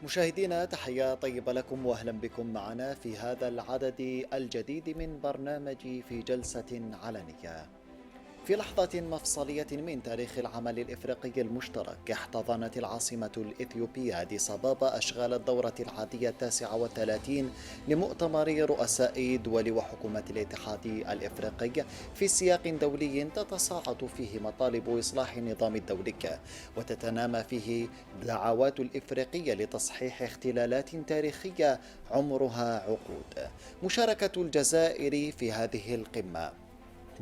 مشاهدينا، تحية طيبة لكم واهلا بكم معنا في هذا العدد الجديد من برنامج في جلسة علنية. في لحظة مفصلية من تاريخ العمل الإفريقي المشترك، احتضنت العاصمة الإثيوبية أديس أبابا أشغال الدورة العادية 39 لمؤتمر رؤساء دول وحكومة الاتحاد الإفريقي في سياق دولي تتصاعد فيه مطالب إصلاح النظام الدولي، وتتنامى فيه دعوات الإفريقية لتصحيح اختلالات تاريخية عمرها عقود. مشاركة الجزائر في هذه القمة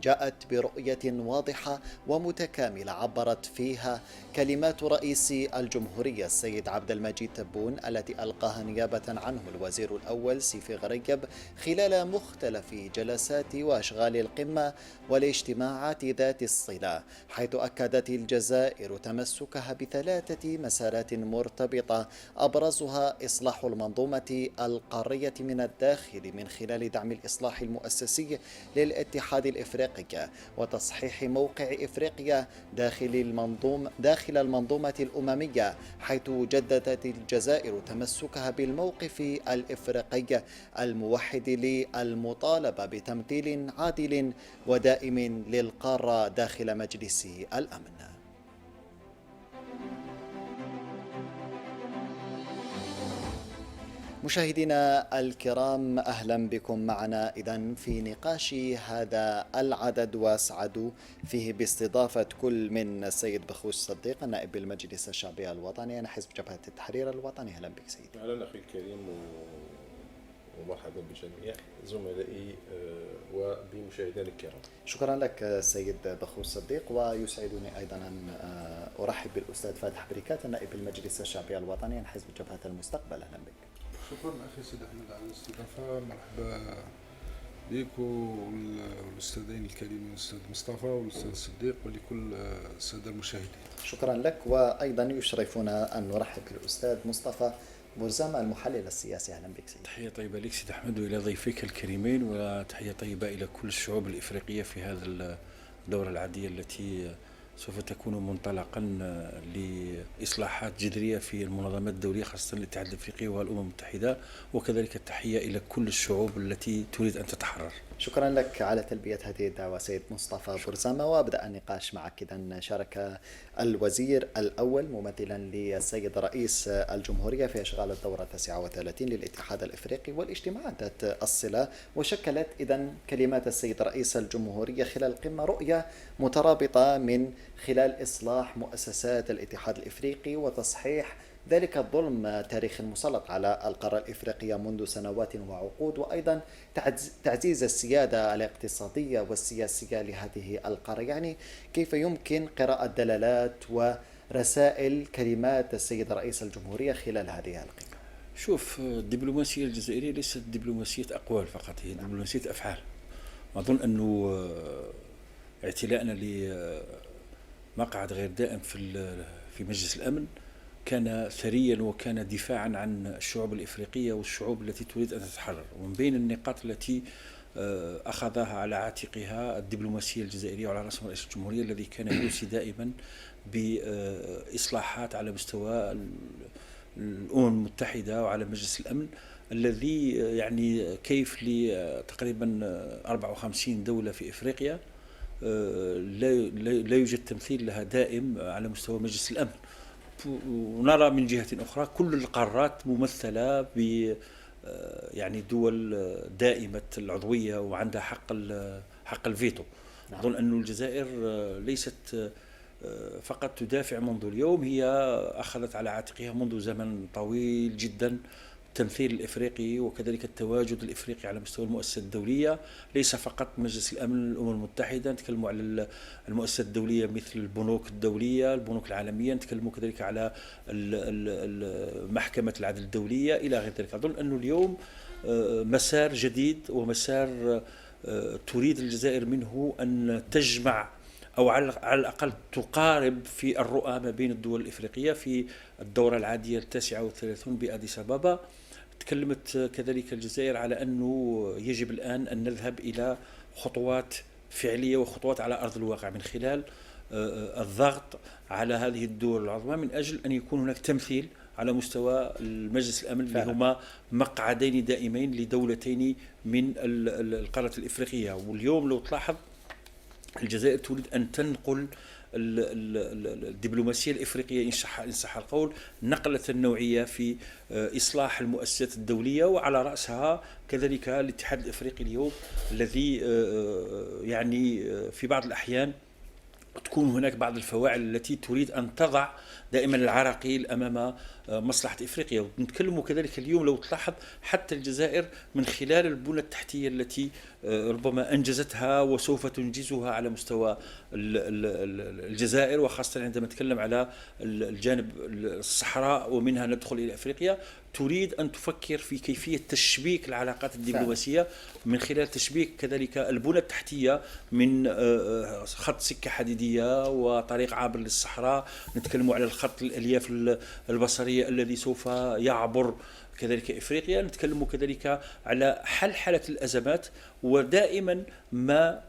جاءت برؤية واضحة ومتكاملة عبرت فيها كلمات رئيس الجمهورية السيد عبد المجيد تبون التي ألقاها نيابة عنه الوزير الأول سيفي غريب خلال مختلف جلسات وأشغال القمة والاجتماعات ذات الصلة، حيث أكدت الجزائر تمسكها بثلاثة مسارات مرتبطة، أبرزها إصلاح المنظومة القارية من الداخل من خلال دعم الإصلاح المؤسسي للاتحاد الإفريقي وتصحيح موقع إفريقيا داخل المنظومة الأممية، حيث جددت الجزائر تمسكها بالموقف الإفريقي الموحد للمطالبة بتمثيل عادل ودائم للقارة داخل مجلس الأمن. مشاهدينا الكرام، أهلا بكم معنا إذن في نقاش هذا العدد، وأسعد فيه باستضافة كل من السيد بخوش صديق نائب بالمجلس الشعبي الوطني عن حزب جبهة التحرير الوطني. أهلا بك سيدي. أهلا أخي الكريم ومرحبا بجميع زملائي وبمشاهدينا الكرام. شكرا لك سيد بخوش صديق، ويسعدني أيضا أن أرحب بالأستاذ فاتح بريكات نائب المجلس الشعبي الوطني عن حزب جبهة المستقبل. أهلا بك. شكرا أخي سيد أحمد على الاستضافة. مرحبا بك والأستاذين الكريمين الأستاذ مصطفى والأستاذ صديق ولكل السادة المشاهدين. شكرا لك، وأيضا يشرفنا أن نرحب بالأستاذ مصطفى برزامة المحلل السياسي. أهلا بك سيدي. تحية طيبة لك سيد أحمد وإلى ضيفيك الكريمين، وتحية طيبة إلى كل الشعوب الإفريقية في هذا الدورة العادية التي سوف تكون منطلقا لإصلاحات جذرية في المنظمات الدولية، خاصة الاتحاد الأفريقي والأمم المتحدة، وكذلك التحية إلى كل الشعوب التي تريد أن تتحرر. شكرا لك على تلبية هذه الدعوة سيد مصطفى برزامة، وأبدأ النقاش معك. إذن شارك الوزير الأول ممثلا للسيد رئيس الجمهورية في إشغال الدورة 39 للاتحاد الإفريقي والاجتماعات ذات الصلة، وشكلت إذن كلمات السيد رئيس الجمهورية خلال القمة رؤية مترابطة من خلال إصلاح مؤسسات الاتحاد الإفريقي وتصحيح ذلك الظلم التاريخي المسلط على القارة الإفريقية منذ سنوات وعقود، وأيضا تعزيز السيادة الاقتصادية والسياسية لهذه القارة. يعني كيف يمكن قراءة دلالات ورسائل كلمات السيد رئيس الجمهورية خلال هذه القمة؟ شوف، الدبلوماسية الجزائرية ليست دبلوماسية أقوال فقط، هي دبلوماسية أفعال. أظن أنه اعتلاءنا لمقعد غير دائم في مجلس الأمن كان ثريا وكان دفاعا عن الشعوب الإفريقية والشعوب التي تريد أن تتحرر. ومن بين النقاط التي أخذها على عاتقها الدبلوماسية الجزائرية وعلى رأسها رئيس الجمهورية الذي كان يوصي دائما بإصلاحات على مستوى الأمم المتحدة وعلى مجلس الأمن، الذي يعني كيف لتقريبا 54 دولة في إفريقيا لا يوجد تمثيل لها دائم على مستوى مجلس الأمن. ونرى من جهة أخرى كل القارات ممثلة ب يعني دول دائمة العضوية وعندها حق الفيتو. أظن أن الجزائر ليست فقط تدافع منذ اليوم، هي أخذت على عاتقها منذ زمن طويل جدا التمثيل الإفريقي وكذلك التواجد الإفريقي على مستوى المؤسسات الدولية، ليس فقط مجلس الأمن الأمم المتحدة، نتكلم على المؤسسات الدولية مثل البنوك الدولية، البنوك العالمية، نتكلم كذلك على محكمة العدل الدولية إلى غير ذلك. أظن أنه اليوم مسار جديد ومسار تريد الجزائر منه أن تجمع أو على الأقل تقارب في الرؤى ما بين الدول الإفريقية في الدورة العادية 39 بأديس أبابا. تكلمت كذلك الجزائر على أنه يجب الآن أن نذهب إلى خطوات فعلية وخطوات على أرض الواقع من خلال الضغط على هذه الدول العظمى من أجل أن يكون هناك تمثيل على مستوى المجلس الأمن اللي هما مقعدين دائمين لدولتين من القارة الإفريقية. واليوم لو تلاحظ الجزائر تريد أن تنقل الدبلوماسية الإفريقية إن صح القول نقلة نوعية في إصلاح المؤسسات الدولية، وعلى رأسها كذلك الاتحاد الإفريقي اليوم الذي يعني في بعض الأحيان تكون هناك بعض الفواعل التي تريد أن تضع دائما العراقيل أمام مصلحة إفريقيا. ونتكلم كذلك اليوم لو تلاحظ حتى الجزائر من خلال البنى التحتية التي ربما أنجزتها وسوف تنجزها على مستوى الجزائر، وخاصة عندما نتكلم على الجانب الصحراء ومنها ندخل إلى أفريقيا، تريد أن تفكر في كيفية تشبيك العلاقات الدبلوماسية من خلال تشبيك كذلك البنى التحتية من خط سكة حديدية وطريق عابر للصحراء. نتكلم على الخط الألياف البصرية الذي سوف يعبر كذلك إفريقيا. نتكلم كذلك على حل الأزمات، ودائما ما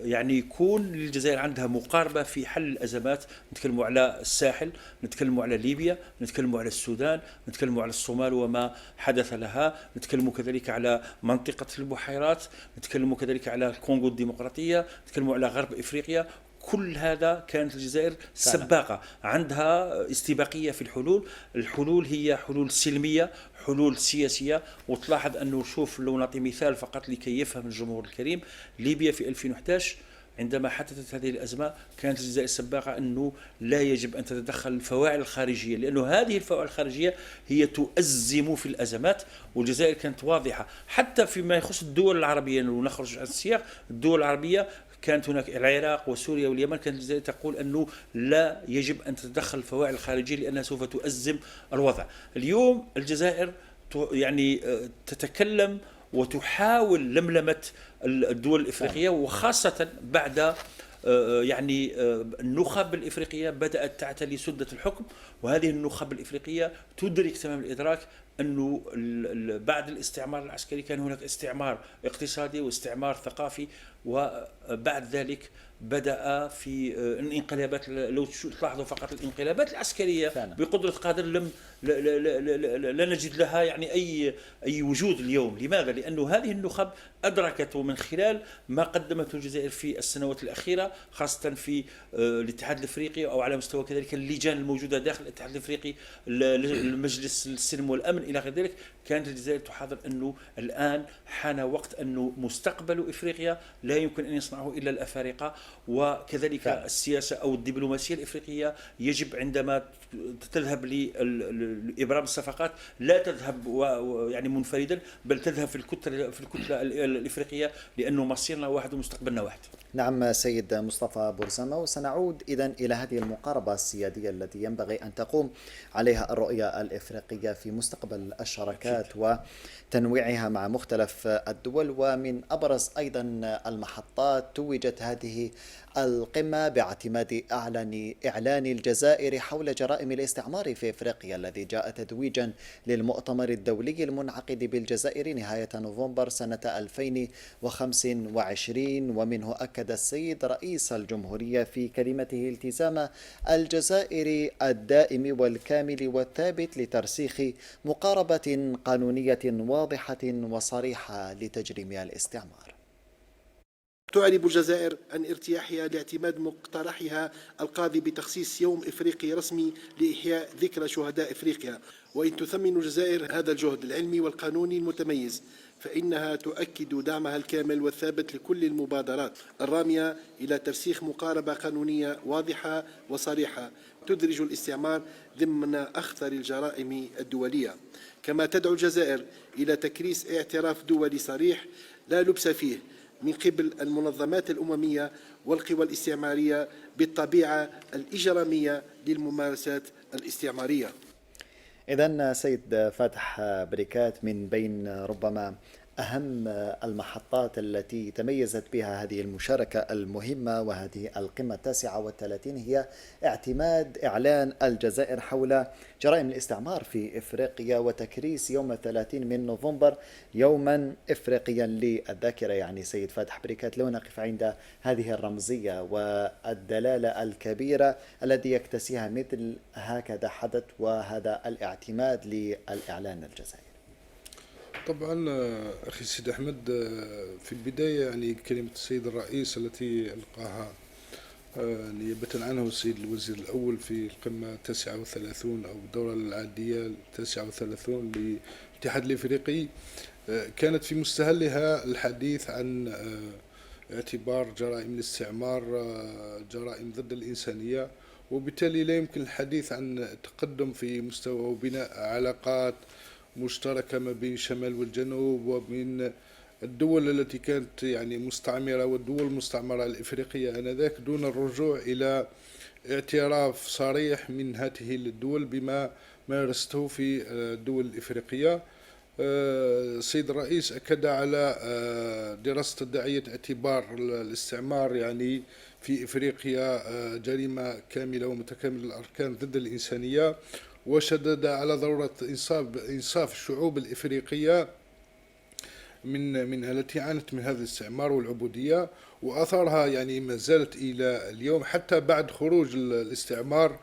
يعني يكون للجزائر عندها مقاربة في حل الأزمات. نتكلم على الساحل، نتكلم على ليبيا، نتكلم على السودان، نتكلم على الصومال وما حدث لها، نتكلم كذلك على منطقة البحيرات، نتكلم كذلك على الكونغو الديمقراطية، نتكلم على غرب إفريقيا. كل هذا كانت الجزائر سباقة، عندها استباقية في الحلول هي حلول سلمية، حلول سياسية. وتلاحظ أنه شوف لو نعطي مثال فقط لكي يفهم الجمهور الكريم، ليبيا في 2011 عندما حدثت هذه الأزمة كانت الجزائر سباقة أنه لا يجب أن تتدخل الفواعل الخارجية، لأنه هذه الفواعل الخارجية هي تؤزم في الأزمات. والجزائر كانت واضحة حتى فيما يخص الدول العربية. لو نخرج عن السياق، الدول العربية كانت هناك العراق وسوريا واليمن، كانت الجزائر تقول أنه لا يجب أن تتدخل الفواعل الخارجية لأنها سوف تؤزم الوضع. اليوم الجزائر يعني تتكلم وتحاول لملمة الدول الإفريقية، وخاصة بعد يعني النخب الإفريقية بدأت تعتلي سدة الحكم، وهذه النخب الإفريقية تدرك تمام الإدراك أنه بعد الاستعمار العسكري كان هناك استعمار اقتصادي واستعمار ثقافي، وبعد ذلك بدأ في الانقلابات. لو تلاحظوا فقط الانقلابات العسكرية فعلا بقدرة قادر لا نجد لها يعني أي وجود اليوم. لماذا؟ لأنه هذه النخب أدركت من خلال ما قدمته الجزائر في السنوات الأخيرة، خاصة في الاتحاد الأفريقي أو على مستوى كذلك اللجان الموجودة داخل الاتحاد الأفريقي، المجلس السلم والأمن إلى غير ذلك. كانت الجزائر تحاضر أنه الآن حان وقت أنه مستقبل إفريقيا لا يمكن أن يصنعه إلا الأفارقة، وكذلك السياسة أو الدبلوماسية الإفريقية يجب عندما تذهب لإبرام الصفقات لا تذهب يعني منفردا، بل تذهب في الكتلة الإفريقية، لأنه مصيرنا واحد ومستقبلنا واحد. نعم سيد مصطفى بورزمة، وسنعود إذن إلى هذه المقاربة السيادية التي ينبغي أن تقوم عليها الرؤية الإفريقية في مستقبل الشراكات وتنويعها مع مختلف الدول. ومن أبرز أيضا المحطات توجت هذه القمة باعتماد إعلان الجزائر حول جرائم الاستعمار في إفريقيا، الذي جاء تتويجا للمؤتمر الدولي المنعقد بالجزائر نهاية نوفمبر سنة 2025. ومنه أكد السيد رئيس الجمهورية في كلمته التزام الجزائر الدائم والكامل والثابت لترسيخ مقاربة قانونية واضحة وصريحة لتجريم الاستعمار. تعرب الجزائر عن ارتياحها لاعتماد مقترحها القاضي بتخصيص يوم إفريقي رسمي لإحياء ذكرى شهداء إفريقيا. وإن تثمن الجزائر هذا الجهد العلمي والقانوني المتميز، فإنها تؤكد دعمها الكامل والثابت لكل المبادرات الرامية إلى ترسيخ مقاربة قانونية واضحة وصريحة تدرج الاستعمار ضمن أخطر الجرائم الدولية. كما تدعو الجزائر إلى تكريس اعتراف دولي صريح لا لبس فيه من قبل المنظمات الأممية والقوى الاستعمارية بالطبيعة الإجرامية للممارسات الاستعمارية. إذن سيد فاتح بريكات، من بين ربما أهم المحطات التي تميزت بها هذه المشاركة المهمة وهذه القمة 39 هي اعتماد إعلان الجزائر حول جرائم الاستعمار في إفريقيا وتكريس يوم 30 من نوفمبر يوما إفريقيا للذاكرة. يعني سيد فاتح بريكات، لو نقف عند هذه الرمزية والدلالة الكبيرة الذي يكتسيها مثل هكذا حدث وهذا الاعتماد للإعلان الجزائري. طبعا أخي السيد أحمد، في البداية يعني كلمة السيد الرئيس التي ألقاها نيابة عنه السيد الوزير الأول في القمة 39 أو الدورة العادية 39 للاتحاد الإفريقي، كانت في مستهلها الحديث عن اعتبار جرائم الاستعمار جرائم ضد الإنسانية، وبالتالي لا يمكن الحديث عن تقدم في مستوى وبناء علاقات مشتركة ما بين الشمال والجنوب وبين الدول التي كانت يعني مستعمرة والدول المستعمرة الإفريقية آنذاك، دون الرجوع إلى اعتراف صريح من هذه الدول بما مارسته في الدول الإفريقية. السيد الرئيس أكد على دراسة داعية اعتبار الاستعمار يعني في إفريقيا جريمة كاملة ومتكاملة الأركان ضد الإنسانية، وشدد على ضرورة إنصاف الشعوب الإفريقية من التي عانت من هذا الاستعمار والعبودية، وأثرها يعني ما زالت إلى اليوم حتى بعد خروج الاستعمار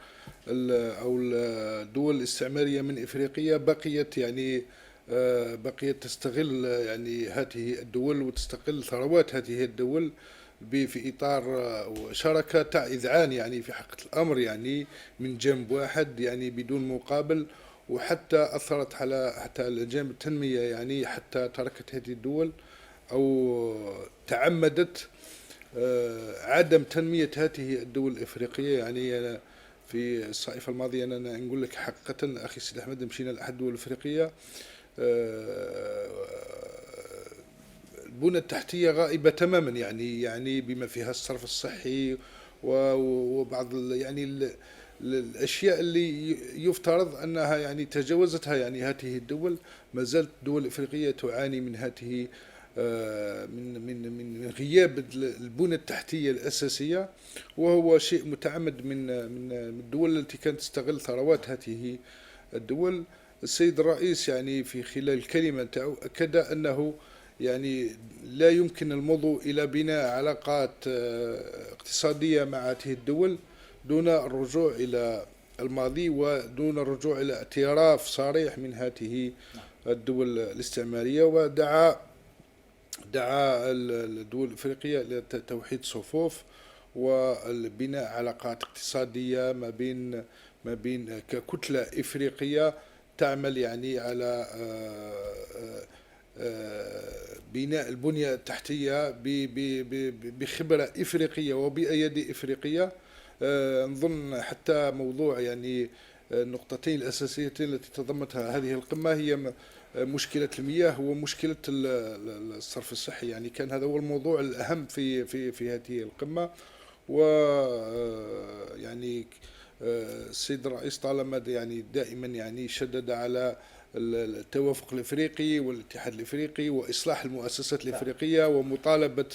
أو الدول الاستعمارية من إفريقيا. بقيت تستغل يعني هذه الدول وتستغل ثروات هذه الدول في إطار شراكة تاع إذعان يعني في حقيقة الأمر، يعني من جانب واحد يعني بدون مقابل، وحتى أثرت على جانب التنمية، يعني حتى تركت هذه الدول أو تعمدت عدم تنمية هذه الدول الإفريقية. يعني أنا في الصيف الماضي أنا نقول لك حقيقة أخي سيد أحمد، مشينا لأحد الدول الإفريقية البنى التحتية غائبة تماما، يعني بما فيها الصرف الصحي وبعض يعني الأشياء اللي يفترض أنها يعني تجاوزتها يعني هذه الدول. ما زالت الدول الإفريقية تعاني من هذه من غياب البنى التحتية الأساسية، وهو شيء متعمد من الدول التي كانت تستغل ثروات هذه الدول. السيد الرئيس يعني في خلال الكلمة تاعو أكد أنه يعني لا يمكن المضي إلى بناء علاقات اقتصادية مع هذه الدول دون الرجوع إلى الماضي ودون الرجوع إلى اعتراف صريح من هذه الدول الاستعمارية، ودعا الدول الأفريقية إلى توحيد صفوف وبناء علاقات اقتصادية ما بين ككتلة إفريقية تعمل يعني على بناء البنية التحتية بخبرة إفريقية وبأيدي إفريقية. نظن حتى موضوع يعني النقطتين الأساسيتين التي تضمنتها هذه القمة هي مشكلة المياه ومشكلة الصرف الصحي، يعني كان هذا هو الموضوع الأهم في هذه القمة. ويعني السيد الرئيس طالما يعني دائما يعني شدد على التوافق الافريقي والاتحاد الافريقي واصلاح المؤسسات الافريقيه ومطالبه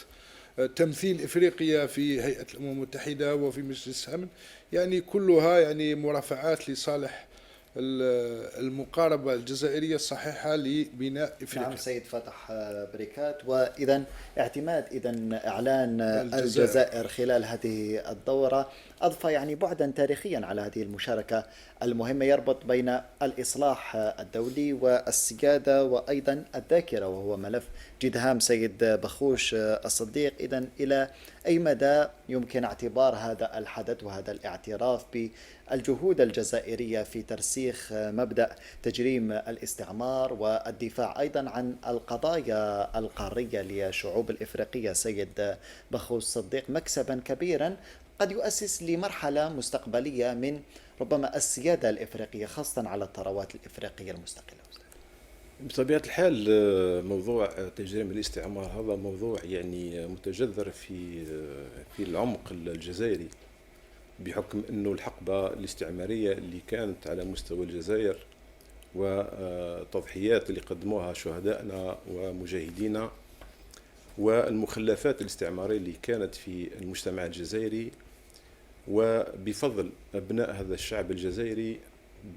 تمثيل افريقيا في هيئه الامم المتحده وفي مجلس الامن، يعني كلها يعني مرافعات لصالح المقاربه الجزائريه الصحيحه لبناء افريقيا. نعم سيد فتح بريكات، واذا اعتماد اعلان الجزائر خلال هذه الدوره اضفى يعني بعدا تاريخيا على هذه المشاركه المهمه يربط بين الاصلاح الدولي والسياده وايضا الذاكره، وهو ملف جد هام سيد بخوش الصديق. اذا الى اي مدى يمكن اعتبار هذا الحدث وهذا الاعتراف بالجهود الجزائرية في ترسيخ مبدأ تجريم الاستعمار والدفاع أيضا عن القضايا القارية للشعوب الإفريقية سيد بخوش الصديق مكسبا كبيرا قد يؤسس لمرحلة مستقبلية من ربما السيادة الإفريقية خاصة على الثروات الإفريقية المستقلة؟ بطبيعة الحال موضوع تجريم الاستعمار هذا موضوع يعني متجذر في العمق الجزائري، بحكم أنه الحقبة الاستعمارية اللي كانت على مستوى الجزائر والتضحيات اللي قدموها شهدائنا ومجاهدينا والمخلفات الاستعمارية اللي كانت في المجتمع الجزائري، وبفضل أبناء هذا الشعب الجزائري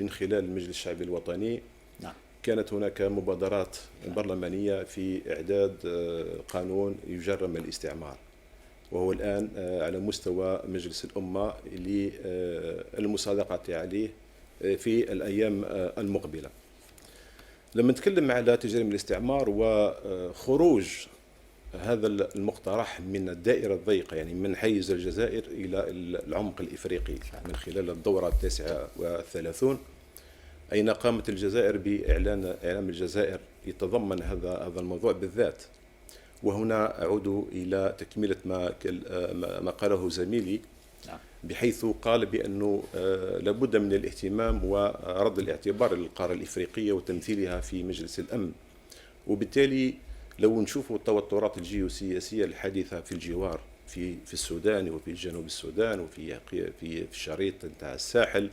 من خلال المجلس الشعبي الوطني نعم. كانت هناك مبادرات برلمانية في إعداد قانون يجرم الاستعمار، وهو الآن على مستوى مجلس الأمة للمصادقة عليه في الأيام المقبلة. لما نتكلم على تجريم الاستعمار وخروج هذا المقترح من الدائرة الضيقة، يعني من حيز الجزائر إلى العمق الإفريقي من خلال الدورة 39 أين قامت الجزائر بإعلان إعلام الجزائر يتضمن هذا الموضوع بالذات. وهنا أعود إلى تكملة ما قاله زميلي، بحيث قال بأنه لابد من الاهتمام ورد الاعتبار للقارة الإفريقية وتمثيلها في مجلس الأمن. وبالتالي لو نشوفوا التوترات الجيوسياسية الحادثة في الجوار في السودان وفي جنوب السودان وفي الشريط نتاع الساحل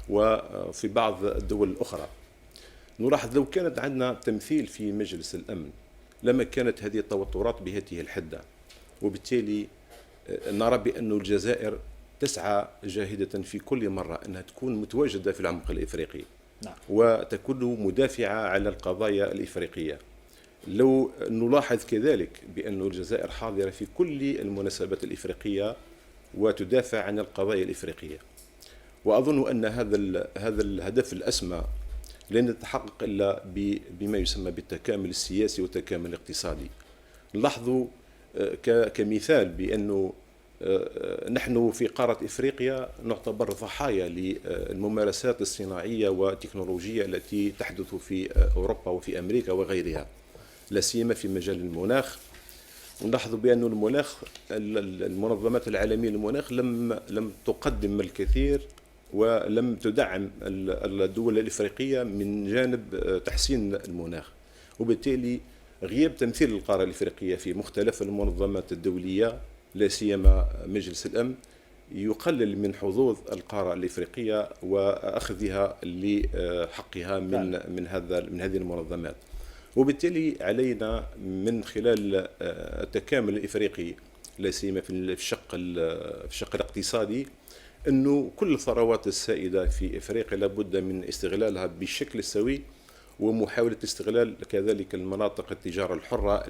وفي بعض الدول الأخرى، نلاحظ لو كانت عندنا تمثيل في مجلس الأمن لما كانت هذه التوترات بهذه الحدة. وبالتالي نرى بأن الجزائر تسعى جاهدة في كل مرة أنها تكون متواجدة في العمق الإفريقي وتكون مدافعة على القضايا الإفريقية. لو نلاحظ كذلك بأن الجزائر حاضرة في كل المناسبات الإفريقية وتدافع عن القضايا الإفريقية. وأظن أن هذا الهدف الأسمى لن يتحقق إلا بما يسمى بالتكامل السياسي والتكامل الاقتصادي. نلاحظوا كمثال بأنه نحن في قارة إفريقيا نعتبر ضحايا للممارسات الصناعية والتكنولوجية التي تحدث في أوروبا وفي أمريكا وغيرها، لا سيما في مجال المناخ. ونلاحظ بأن المنظمات العالمية للمناخ لم تقدم الكثير ولم تدعم الدول الإفريقية من جانب تحسين المناخ. وبالتالي غياب تمثيل القارة الإفريقية في مختلف المنظمات الدولية لا سيما مجلس الأمن يقلل من حظوظ القارة الإفريقية وأخذها لحقها من هذه المنظمات. وبالتالي علينا من خلال التكامل الإفريقي لا سيما في الشق الاقتصادي أنه كل الثروات السائدة في إفريقيا لابد من استغلالها بشكل سوي، ومحاولة استغلال كذلك المناطق التجارة الحرة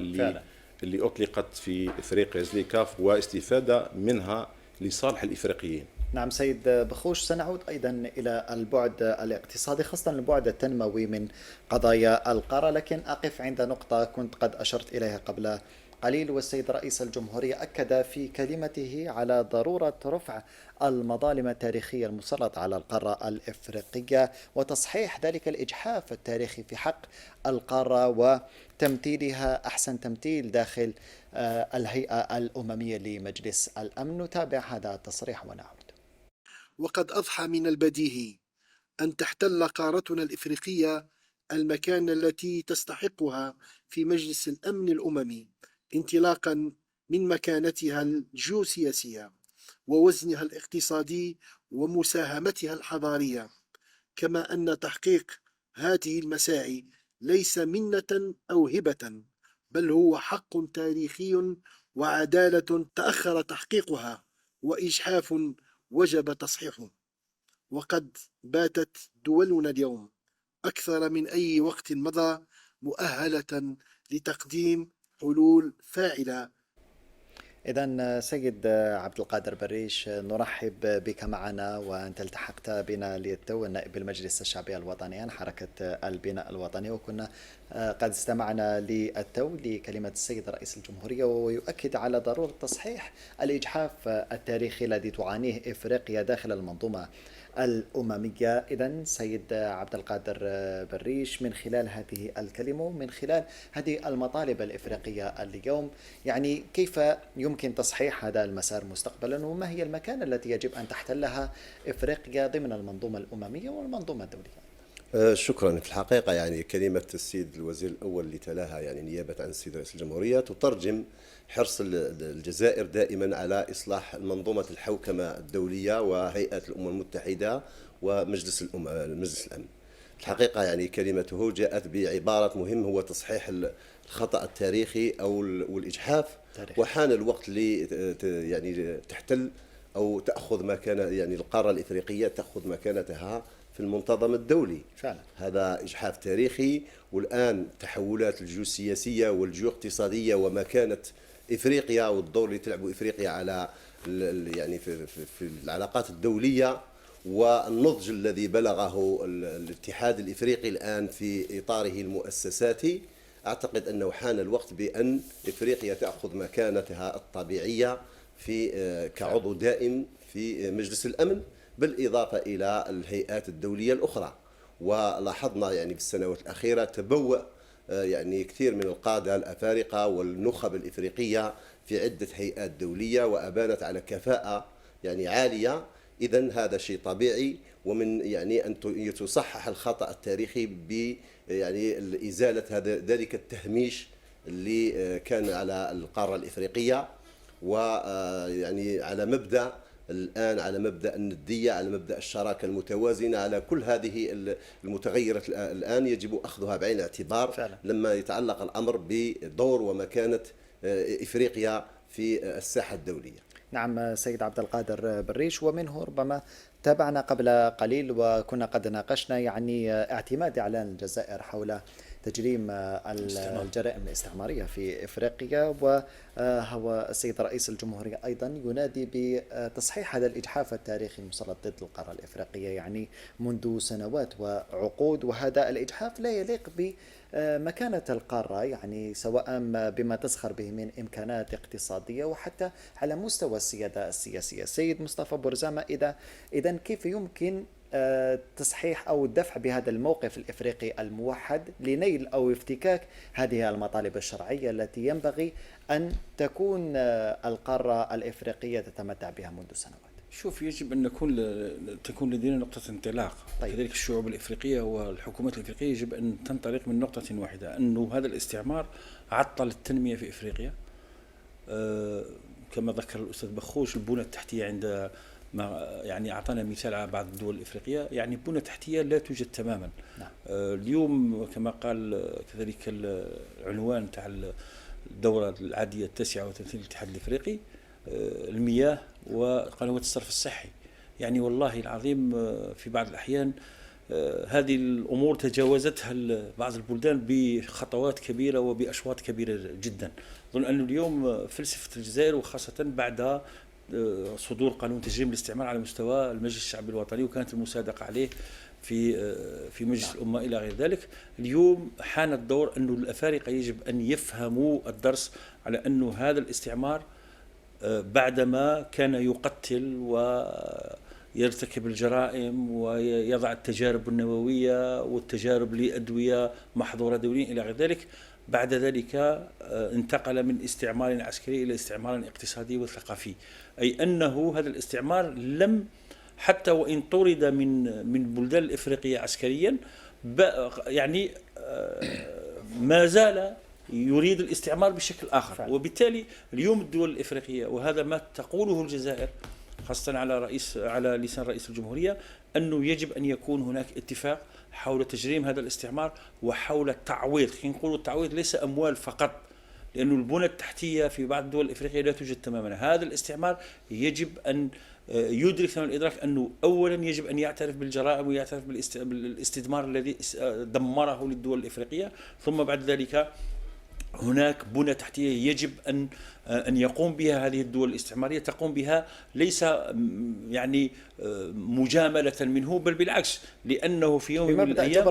اللي أطلقت في إفريقيا زليكاف واستفادة منها لصالح الإفريقيين. نعم سيد بخوش، سنعود أيضا إلى البعد الاقتصادي خاصة البعد التنموي من قضايا القارة، لكن أقف عند نقطة كنت قد أشرت إليها قبل قليل، والسيد رئيس الجمهورية أكد في كلمته على ضرورة رفع المظالم التاريخية المسلطة على القارة الإفريقية وتصحيح ذلك الإجحاف التاريخي في حق القارة وتمثيلها أحسن تمثيل داخل الهيئة الأممية لمجلس الأمن. نتابع هذا التصريح ونعود. وقد أضحى من البديهي أن تحتل قارتنا الإفريقية المكان التي تستحقها في مجلس الأمن الأممي، انطلاقا من مكانتها الجيوسياسية ووزنها الاقتصادي ومساهمتها الحضارية، كما أن تحقيق هذه المساعي ليس منة أو هبة، بل هو حق تاريخي وعدالة تأخر تحقيقها وإجحاف وجب تصحيحه. وقد باتت دولنا اليوم أكثر من أي وقت مضى مؤهلة لتقديم حلول فاعلة. إذن سيد عبد القادر بريش، نرحب بك معنا، وأنت التحقت بنا للتو نائب المجلس الشعبي الوطني عن حركة البناء الوطني، وكنا قد استمعنا للتو لكلمة السيد رئيس الجمهورية ويؤكد على ضرورة تصحيح الإجحاف التاريخي الذي تعانيه إفريقيا داخل المنظومة الأممية. إذن سيد عبد القادر بريش، من خلال هذه الكلمة ومن خلال هذه المطالب الإفريقية اليوم، يعني كيف يمكن تصحيح هذا المسار مستقبلا، وما هي المكانة التي يجب أن تحتلها إفريقيا ضمن المنظومة الأممية والمنظومة الدولية؟ شكرا. في الحقيقة يعني كلمة السيد الوزير الأول اللي تلاها يعني نيابة عن السيد رئيس الجمهورية تترجم حرص الجزائر دائما على إصلاح منظومة الحوكمة الدولية وهيئة الأمم المتحدة ومجلس الأمن. الحقيقة يعني كلمته جاءت بعبارة مهم هو تصحيح الخطأ التاريخي أو والإجحاف، وحان الوقت يعني تحتل أو تأخذ مكان، يعني القارة الإفريقية تأخذ مكانتها في المنتظم الدولي فعلا. هذا إجحاف تاريخي، والآن تحولات الجيوسياسية والجيواقتصادية ومكانة إفريقيا والدور اللي تلعبه إفريقيا على يعني في العلاقات الدولية، والنضج الذي بلغه الاتحاد الإفريقي الآن في إطاره المؤسساتي. أعتقد أنه حان الوقت بأن إفريقيا تأخذ مكانتها الطبيعية في كعضو دائم في مجلس الأمن، بالإضافة إلى الهيئات الدولية الأخرى. ولاحظنا يعني في السنوات الأخيرة تبوء يعني كثير من القادة الأفارقة والنخب الإفريقية في عدة هيئات دولية وأبانت على كفاءة يعني عالية. إذن هذا شيء طبيعي، ومن يعني أن تصحح الخطأ التاريخي ب يعني إزالة ذلك التهميش اللي كان على القارة الإفريقية، ويعني على مبدأ الآن على مبدأ الندية، على مبدأ الشراكة المتوازنة، على كل هذه المتغيرات الآن يجب أخذها بعين الاعتبار فعلا. لما يتعلق الأمر بدور ومكانة إفريقيا في الساحة الدولية. نعم سيد عبد القادر بريش، ومنه ربما تابعنا قبل قليل وكنا قد ناقشنا يعني اعتماد إعلان الجزائر حول تجريم الجرائم الاستعمارية في إفريقيا، وهو السيد رئيس الجمهورية أيضا ينادي بتصحيح هذا الإجحاف التاريخي المسلط ضد القارة الإفريقية يعني منذ سنوات وعقود، وهذا الإجحاف لا يليق بمكانة القارة يعني سواء بما تزخر به من إمكانات اقتصادية وحتى على مستوى السيادة السياسية. سيد مصطفى بورزامة، إذا كيف يمكن تصحيح أو الدفع بهذا الموقف الإفريقي الموحد لنيل أو افتكاك هذه المطالب الشرعية التي ينبغي أن تكون القارة الإفريقية تتمتع بها منذ سنوات؟ شوف، يجب أن تكون لدينا نقطة انطلاق. طيب. كذلك الشعوب الإفريقية والحكومات الإفريقية يجب أن تنطلق من نقطة واحدة، أنه هذا الاستعمار عطل التنمية في إفريقيا. كما ذكر الأستاذ بخوش، البنى التحتية عند ما يعني أعطانا مثال على بعض الدول الإفريقية، يعني بنى تحتية لا توجد تماما. نعم. اليوم كما قال كذلك العنوان تاع الدورة العادية 39 للاتحاد الإفريقي، المياه وقنوات الصرف الصحي. يعني والله العظيم في بعض الأحيان هذه الأمور تجاوزتها بعض البلدان بخطوات كبيرة وبأشواط كبيرة جدا. أظن أن اليوم فلسفة الجزائر، وخاصة بعد صدور قانون تجريم الاستعمار على مستوى المجلس الشعبي الوطني وكانت المصادقة عليه في مجلس الأمة إلى غير ذلك، اليوم حان الدور أن الأفارقة يجب أن يفهموا الدرس على أن هذا الاستعمار بعدما كان يقتل ويرتكب الجرائم ويضع التجارب النووية والتجارب لأدوية محظورة دوليا إلى غير ذلك، بعد ذلك انتقل من استعمار عسكري إلى استعمار اقتصادي وثقافي. أي أنه هذا الاستعمار لم حتى وإن طرد من بلدان الإفريقية عسكريا يعني ما زال يريد الاستعمار بشكل آخر فعلا. وبالتالي اليوم الدول الإفريقية، وهذا ما تقوله الجزائر خاصة على لسان رئيس الجمهورية، أنه يجب أن يكون هناك اتفاق حول تجريم هذا الاستعمار وحول التعويض. نقول التعويض ليس أموال فقط، لأن البنى التحتية في بعض الدول الإفريقية لا توجد تماما. هذا الاستعمار يجب أن يدرك ثمن الإدراك أنه أولا يجب أن يعترف بالجرائم ويعترف بالاستدمار الذي دمره للدول الإفريقية، ثم بعد ذلك هناك بنى تحتية يجب أن يقوم بها هذه الدول الاستعمارية، تقوم بها ليس يعني مجاملة منه، بل بالعكس، لأنه في يوم من الأيام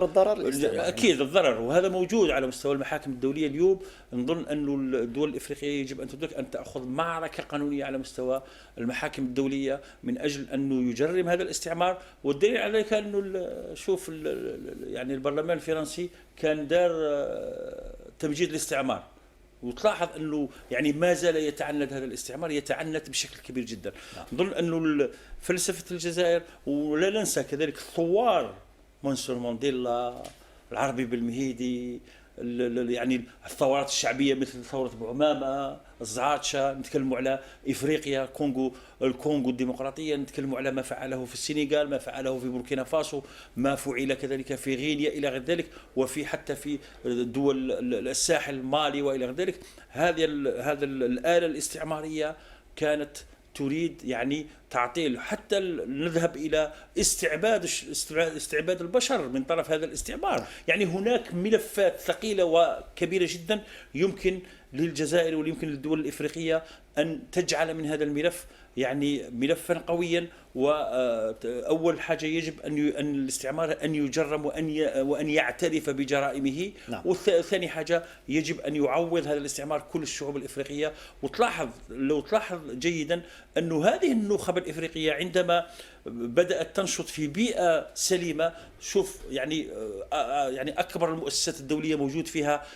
أكيد الضرر، وهذا موجود على مستوى المحاكم الدولية اليوم. نظن أن الدول الإفريقية يجب أن تدرك أن تأخذ معركة قانونية على مستوى المحاكم الدولية من أجل أنه يجرم هذا الاستعمار. والدليل على ذلك أنه شوف يعني البرلمان الفرنسي كان دار تمجيد الاستعمار، وتلاحظ أنه يعني ما زال يتعنت هذا الاستعمار، يتعنت بشكل كبير جدا. نظن أنه فلسفة الجزائر، ولا ننسى كذلك ثوار منصور مانديلا، العربي بالمهيدي، يعني الثورات الشعبيه مثل ثوره بوعمامه، الزعاتشا، نتكلموا على افريقيا، الكونغو الديمقراطيه، نتكلموا على ما فعله في السنغال، ما فعله في بوركينا فاسو، ما فعل كذلك في غينيا الى غير ذلك، وفي حتى في دول الساحل مالي والى غير ذلك. هذه الاله الاستعماريه كانت تريد يعني تعطيل، حتى نذهب الى استعباد البشر من طرف هذا الاستعمار. يعني هناك ملفات ثقيله وكبيره جدا يمكن للجزائر ويمكن للدول الافريقيه ان تجعل من هذا الملف يعني ملفا قويا. واول حاجه يجب ان الاستعمار ان يجرم وان يعترف بجرائمه. نعم. وثاني حاجه يجب ان يعوض هذا الاستعمار كل الشعوب الافريقيه. لو تلاحظ جيدا أن هذه النخب الإفريقية عندما بدأت تنشط في بيئة سليمة، شوف يعني أكبر المؤسسات الدولية موجود فيها،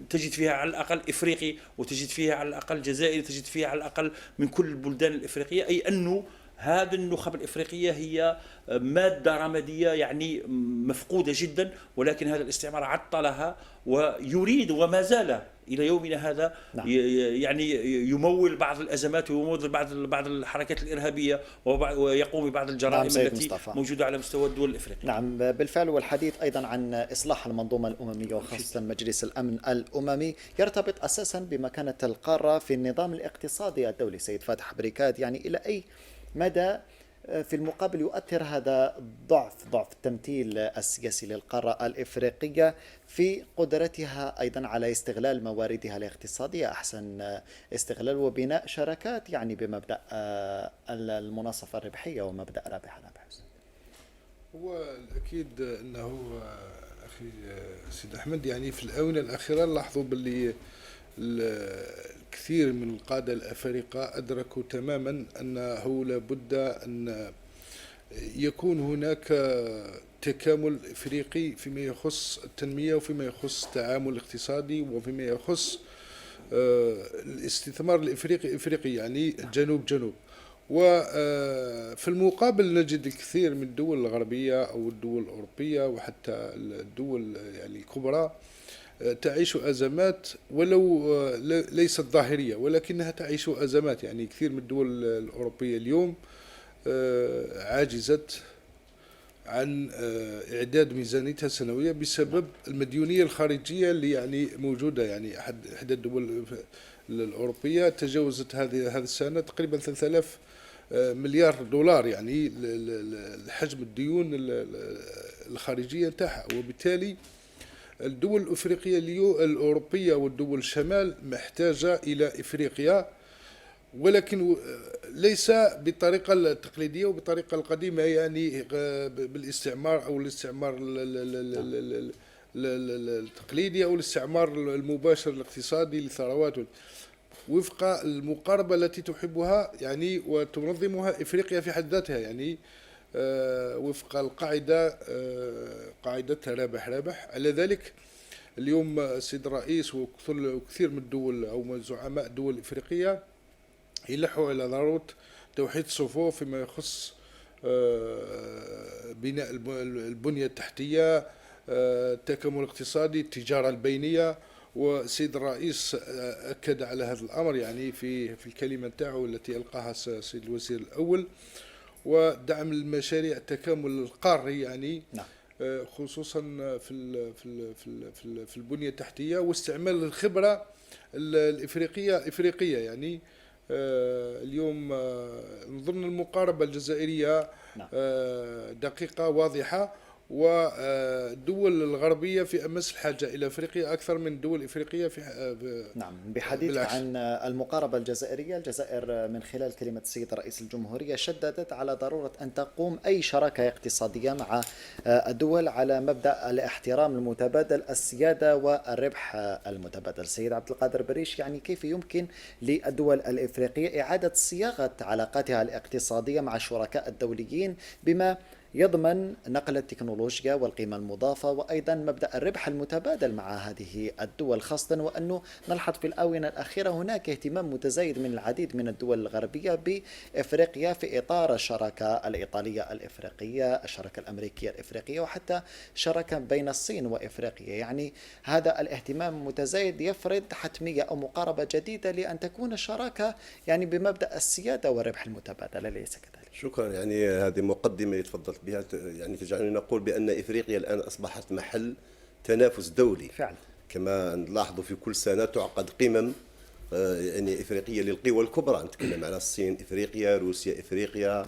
تجد فيها على الأقل إفريقي، وتجد فيها على الأقل جزائري، تجد فيها على الأقل من كل البلدان الإفريقية. أي أنه هذه النخب الإفريقية هي مادة رمادية يعني مفقودة جدا، ولكن هذا الاستعمار عطلها ويريد وما زال إلى يومنا هذا نعم. يعني يمول بعض الأزمات ويمول بعض الحركات الإرهابية ويقوم ببعض الجرائم التي موجودة على مستوى الدول الإفريقية. نعم بالفعل. والحديث أيضا عن إصلاح المنظومة الأممية وخاصة مجلس الأمن الأممي يرتبط أساسا بمكانة القارة في النظام الاقتصادي الدولي. سيد فاتح بريكاد، يعني إلى أي مدى في المقابل يؤثر هذا ضعف التمثيل السياسي للقارة الإفريقية في قدرتها أيضا على استغلال مواردها الاقتصادية أحسن استغلال وبناء شراكات يعني بمبدأ المناصفة الربحية ومبدأ رابح حسن؟ هو الأكيد أنه أخي سيد أحمد يعني في الآونة الأخيرة لاحظوا باللي الكثير من القادة الأفارقة أدركوا تماما أنه لابد أن يكون هناك تكامل إفريقي فيما يخص التنمية وفيما يخص التعامل الاقتصادي وفيما يخص الاستثمار الإفريقي يعني جنوب. وفي المقابل نجد الكثير من الدول الغربية أو الدول الأوروبية وحتى الدول يعني الكبرى تعيش أزمات، ولو ليست ظاهرية ولكنها تعيش أزمات. يعني كثير من الدول الأوروبية اليوم عاجزت عن إعداد ميزانيتها السنوية بسبب المديونية الخارجية اللي يعني موجودة. يعني إحدى الدول الأوروبية تجاوزت هذه السنة تقريبا 3000 مليار دولار يعني حجم الديون الخارجية نتاعها. وبالتالي الدول الأفريقية الأوروبية والدول الشمال محتاجة إلى إفريقيا، ولكن ليس بالطريقة التقليدية وبالطريقة القديمة يعني بالاستعمار أو الاستعمار التقليدي أو الاستعمار المباشر الاقتصادي للثروات، وفق المقاربة التي تحبها يعني وتنظمها إفريقيا في حد ذاتها. يعني وفق القاعدة قاعدة رابح. على ذلك اليوم السيد الرئيس وكثير من الدول أو زعماء الدول الإفريقية يلحوا على ضرورة توحيد الصفوف فيما يخص بناء البنية التحتية، التكامل الاقتصادي، التجارة البينية. والسيد الرئيس أكد على هذا الأمر يعني في الكلمة نتاعو التي ألقاها السيد الوزير الأول، ودعم المشاريع التكامل القاري يعني نعم. خصوصا في البنية التحتية واستعمال الخبرة الإفريقية يعني اليوم نظن المقاربة الجزائرية نعم. دقيقة واضحة، والدول الغربية في أمس الحاجة إلى أفريقيا أكثر من الدول الإفريقية في نعم. بحديث عن المقاربة الجزائرية، الجزائر من خلال كلمة السيد رئيس الجمهورية شددت على ضرورة أن تقوم أي شراكة اقتصادية مع الدول على مبدأ الاحترام المتبادل، السيادة والربح المتبادل. السيد عبد القادر بريش، يعني كيف يمكن للدول الإفريقية إعادة صياغة علاقاتها الاقتصادية مع الشركاء الدوليين بما يضمن نقل التكنولوجيا والقيمة المضافة وأيضا مبدأ الربح المتبادل مع هذه الدول، خاصة وأنه نلحظ في الآونة الأخيرة هناك اهتمام متزايد من العديد من الدول الغربية بإفريقيا في إطار الشراكة الإيطالية الإفريقية، الشراكة الأمريكية الإفريقية، وحتى شراكة بين الصين وإفريقيا. يعني هذا الاهتمام المتزايد يفرض حتمية أو مقاربة جديدة لأن تكون الشراكة يعني بمبدأ السيادة والربح المتبادل، أليس كذلك؟ شكرا. يعني هذه مقدمة اللي تفضلت بها يعني تجعلني نقول بأن إفريقيا الآن أصبحت محل تنافس دولي فعلا. كما نلاحظ في كل سنة تعقد قمم يعني إفريقية للقوى الكبرى، نتكلم على الصين إفريقيا، روسيا إفريقيا،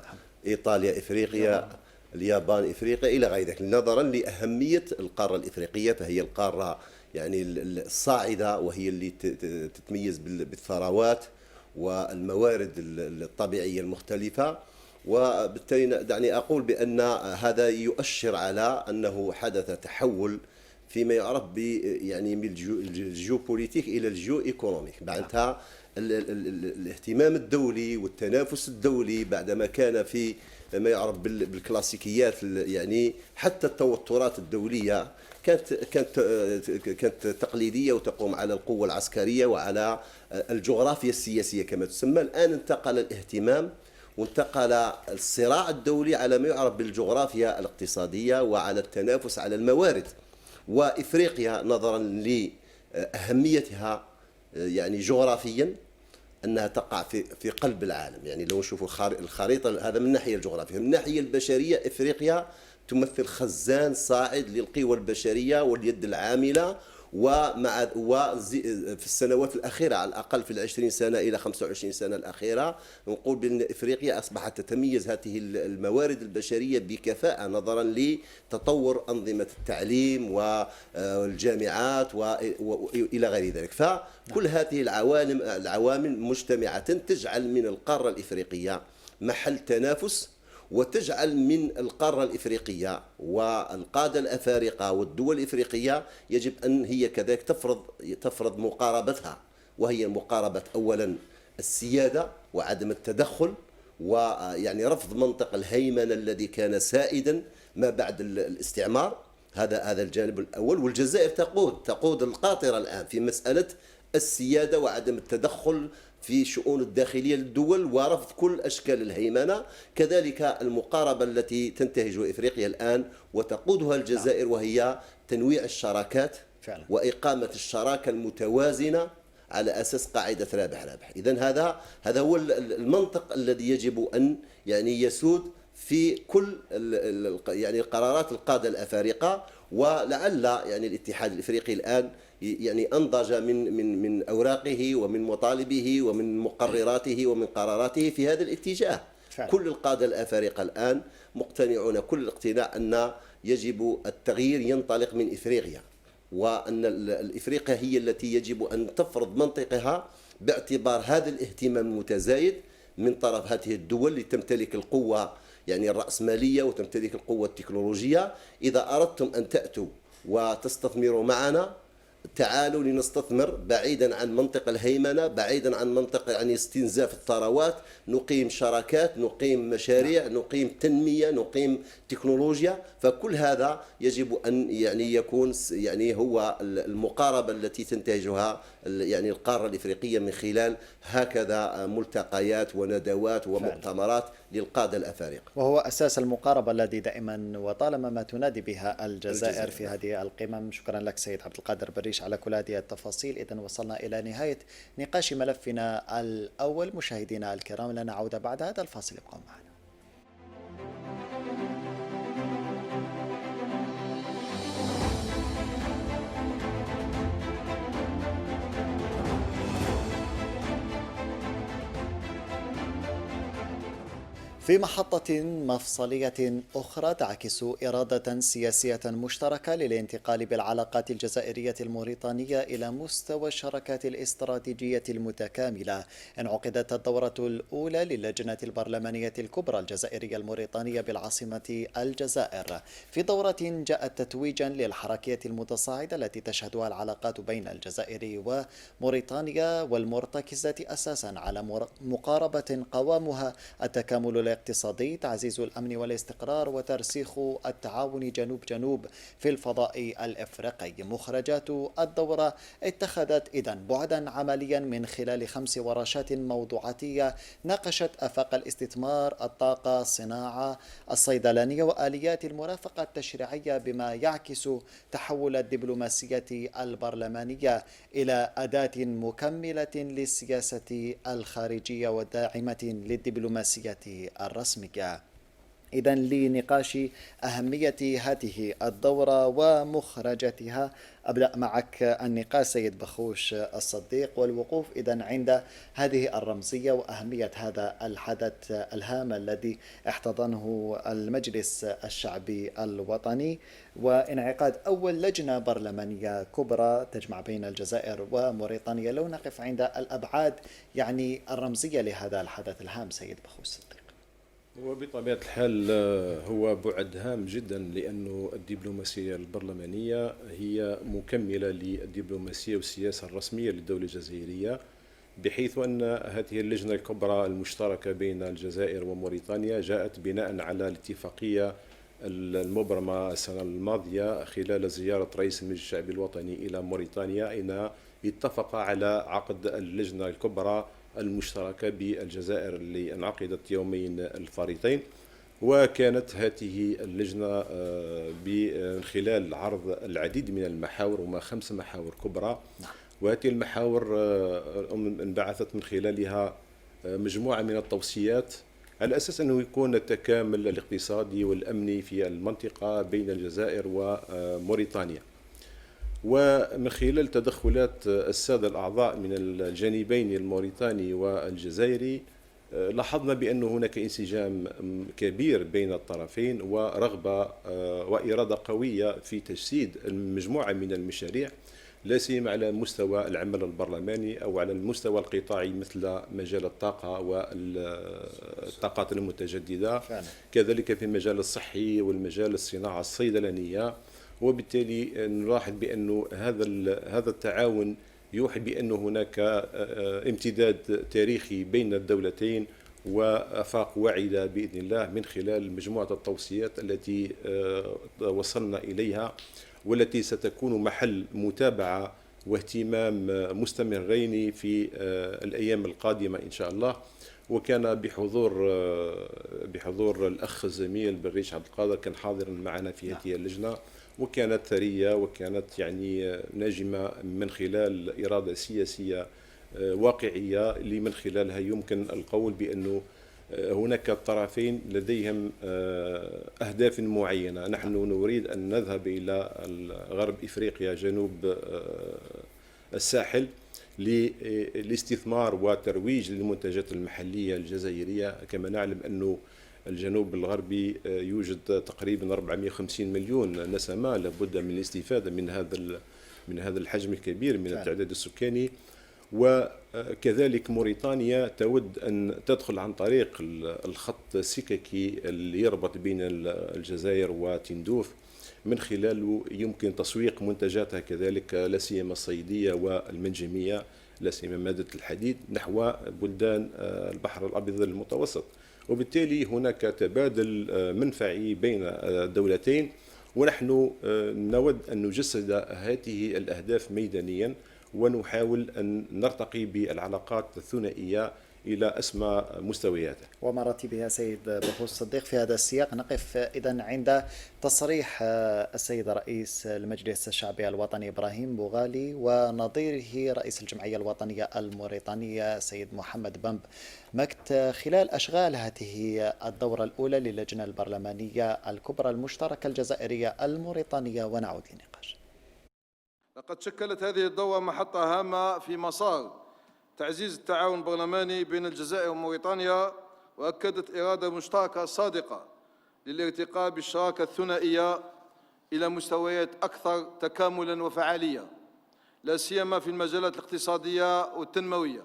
إيطاليا إفريقيا، اليابان إفريقيا إلى غير ذلك، نظرا لأهمية القارة الإفريقية، فهي القارة يعني الصاعدة وهي اللي تتميز بالثروات والموارد الطبيعية المختلفة. وبالتالي دعني أقول بأن هذا يؤشر على أنه حدث تحول فيما يعرف يعني من الجيوبوليتيك إلى الجيو إيكونوميك. بعدها الاهتمام الدولي والتنافس الدولي بعدما كان في ما يعرف بالكلاسيكيات، يعني حتى التوترات الدولية كانت تقليدية وتقوم على القوة العسكرية وعلى الجغرافيا السياسية كما تسمى. الآن انتقل الاهتمام وانتقل الصراع الدولي على ما يعرف بالجغرافيا الاقتصادية وعلى التنافس على الموارد. وإفريقيا نظرا لأهميتها يعني جغرافيا أنها تقع في قلب العالم، يعني لو نشوفوا الخريطة هذا من الناحية الجغرافية. من الناحية البشرية إفريقيا تمثل خزان صاعد للقوى البشرية واليد العاملة، في السنوات الأخيرة على الأقل في 20 سنة إلى 25 سنة الأخيرة نقول بأن إفريقيا أصبحت تتميز هذه الموارد البشرية بكفاءة نظرا لتطور أنظمة التعليم والجامعات وإلى غير ذلك. فكل هذه العوامل مجتمعة تجعل من القارة الإفريقية محل تنافس، وتجعل من القارة الإفريقية والقادة الأفارقة والدول الإفريقية يجب أن هي كذلك تفرض مقاربتها، وهي مقاربة أولا السيادة وعدم التدخل، ويعني رفض منطق الهيمنة الذي كان سائدا ما بعد الاستعمار. هذا الجانب الأول. والجزائر تقود القاطرة الآن في مسألة السيادة وعدم التدخل في شؤون الداخلية للدول ورفض كل أشكال الهيمنة. كذلك المقاربة التي تنتهجها إفريقيا الآن وتقودها الجزائر وهي تنويع الشراكات فعلا. وإقامة الشراكة المتوازنة على أساس قاعدة رابح رابح. إذن هذا هو المنطق الذي يجب أن يعني يسود في كل يعني القرارات القادة الأفارقة. ولعل يعني الاتحاد الإفريقي الآن يعني أنضج من أوراقه ومن مطالبه ومن مقرراته ومن قراراته في هذا الاتجاه. فعلا. كل القادة الأفارقة الآن مقتنعون كل الاقتناع أن يجب التغيير ينطلق من إفريقيا، وأن الإفريقيا هي التي يجب أن تفرض منطقها باعتبار هذا الاهتمام المتزايد من طرف هذه الدول اللي تمتلك القوة يعني الرأسمالية وتمتلك القوة التكنولوجية. إذا أردتم أن تأتوا وتستثمروا معنا تعالوا لنستثمر بعيدا عن منطق الهيمنة، بعيدا عن منطق يعني استنزاف الثروات، نقيم شراكات، نقيم مشاريع، نقيم تنمية، نقيم تكنولوجيا. فكل هذا يجب أن يعني يكون يعني هو المقاربة التي تنتهجها يعني القارة الإفريقية من خلال هكذا ملتقيات وندوات ومؤتمرات للقادة الأفارقة، وهو أساس المقاربة الذي دائما وطالما ما تنادي بها الجزائر في هذه القمم. شكرا لك سيد عبد القادر بريش على كل هذه التفاصيل. إذن وصلنا إلى نهاية نقاش ملفنا الأول. مشاهدينا الكرام، لنا عودة بعد هذا الفاصل، ابقوا معنا. في محطة مفصلية أخرى تعكس إرادة سياسية مشتركة للانتقال بالعلاقات الجزائرية الموريتانية إلى مستوى الشراكات الاستراتيجية المتكاملة، انعقدت الدورة الأولى للجنة البرلمانية الكبرى الجزائرية الموريتانية بالعاصمة الجزائر، في دورة جاءت تتويجا للحركية المتصاعدة التي تشهدها العلاقات بين الجزائر وموريتانيا، والمرتكزة أساسا على مقاربة قوامها التكامل الاقتصادي، تعزيز الأمن والاستقرار، وترسيخ التعاون جنوب جنوب في الفضاء الإفريقي. مخرجات الدورة اتخذت إذن بعدا عمليا من خلال 5 ورشات موضوعاتية ناقشت آفاق الاستثمار، الطاقة، الصناعة، الصيدلانية، وآليات المرافقة التشريعية، بما يعكس تحول الدبلوماسية البرلمانية إلى أداة مكملة للسياسة الخارجية وداعمة للدبلوماسية الرسمية. إذن لنقاش أهمية هذه الدورة ومخرجاتها أبدأ معك النقاش سيد بخوش الصديق، والوقوف إذن عند هذه الرمزية وأهمية هذا الحدث الهام الذي احتضنه المجلس الشعبي الوطني، وانعقاد أول لجنة برلمانية كبرى تجمع بين الجزائر وموريتانيا. لو نقف عند الأبعاد يعني الرمزية لهذا الحدث الهام سيد بخوش الصديق. وبطبيعة الحال هو بعد هام جدا، لأن الدبلوماسية البرلمانية هي مكملة للدبلوماسية والسياسة الرسمية للدولة الجزائرية، بحيث أن هذه اللجنة الكبرى المشتركة بين الجزائر وموريتانيا جاءت بناء على الاتفاقية المبرمة السنة الماضية خلال زيارة رئيس المجلس الشعبي الوطني إلى موريتانيا، أين اتفق على عقد اللجنة الكبرى المشتركة بالجزائر اللي انعقدت يومين الفارطين. وكانت هذه اللجنة من خلال عرض العديد من المحاور، وما 5 محاور كبرى، وهذه المحاور انبعثت من خلالها مجموعة من التوصيات على أساس أنه يكون التكامل الاقتصادي والأمني في المنطقة بين الجزائر وموريتانيا. ومن خلال تدخلات السادة الأعضاء من الجانبين الموريتاني والجزائري لاحظنا بأن هناك انسجام كبير بين الطرفين، ورغبة وإرادة قوية في تجسيد مجموعة من المشاريع، لا سيما على مستوى العمل البرلماني أو على المستوى القطاعي، مثل مجال الطاقة والطاقات المتجددة فعلا. كذلك في المجال الصحي والمجال الصناعة الصيدلانية. وبالتالي نلاحظ بأن هذا التعاون يوحي بأن هناك امتداد تاريخي بين الدولتين وآفاق واعدة بإذن الله من خلال مجموعة التوصيات التي وصلنا إليها، والتي ستكون محل متابعة واهتمام مستمرين في الأيام القادمة إن شاء الله. وكان بحضور الأخ الزميل بالريش عبد القادر، كان حاضرا معنا في هذه اللجنة، وكانت ثرية وكانت يعني ناجمة من خلال إرادة سياسية واقعية، اللي من خلالها يمكن القول بأنه هناك طرفين لديهم أهداف معينة. نحن نريد أن نذهب إلى غرب إفريقيا جنوب الساحل للاستثمار وترويج للمنتجات المحلية الجزائرية. كما نعلم أنه الجنوب الغربي يوجد تقريبا 450 مليون نسمة، لابد من الاستفادة من هذا الحجم الكبير من التعداد السكاني. وكذلك موريتانيا تود أن تدخل عن طريق الخط السككي اللي يربط بين الجزائر وتندوف، من خلاله يمكن تسويق منتجاتها كذلك، لا سيما الصيدية والمنجمية، لا سيما مادة الحديد، نحو بلدان البحر الأبيض المتوسط. وبالتالي هناك تبادل منفعي بين الدولتين، ونحن نود أن نجسد هذه الأهداف ميدانيا، ونحاول أن نرتقي بالعلاقات الثنائية إلى أسمى مستوياتها ومراتبها. سيد بخوش الصديق، في هذا السياق نقف إذن عند تصريح السيد رئيس المجلس الشعبي الوطني إبراهيم بوغالي ونظيره رئيس الجمعية الوطنية الموريتانية سيد محمد بمب مكت خلال أشغال هذه الدورة الأولى للجنة البرلمانية الكبرى المشتركة الجزائرية الموريتانية، ونعود للنقاش. لقد شكلت هذه الدورة محطة هامة في مسار تعزيز التعاون البرلماني بين الجزائر وموريتانيا، وأكدت إرادة مشتركة صادقة للارتقاء بالشراكة الثنائية إلى مستويات أكثر تكاملاً وفعالية، لا سيما في المجالات الاقتصادية والتنموية،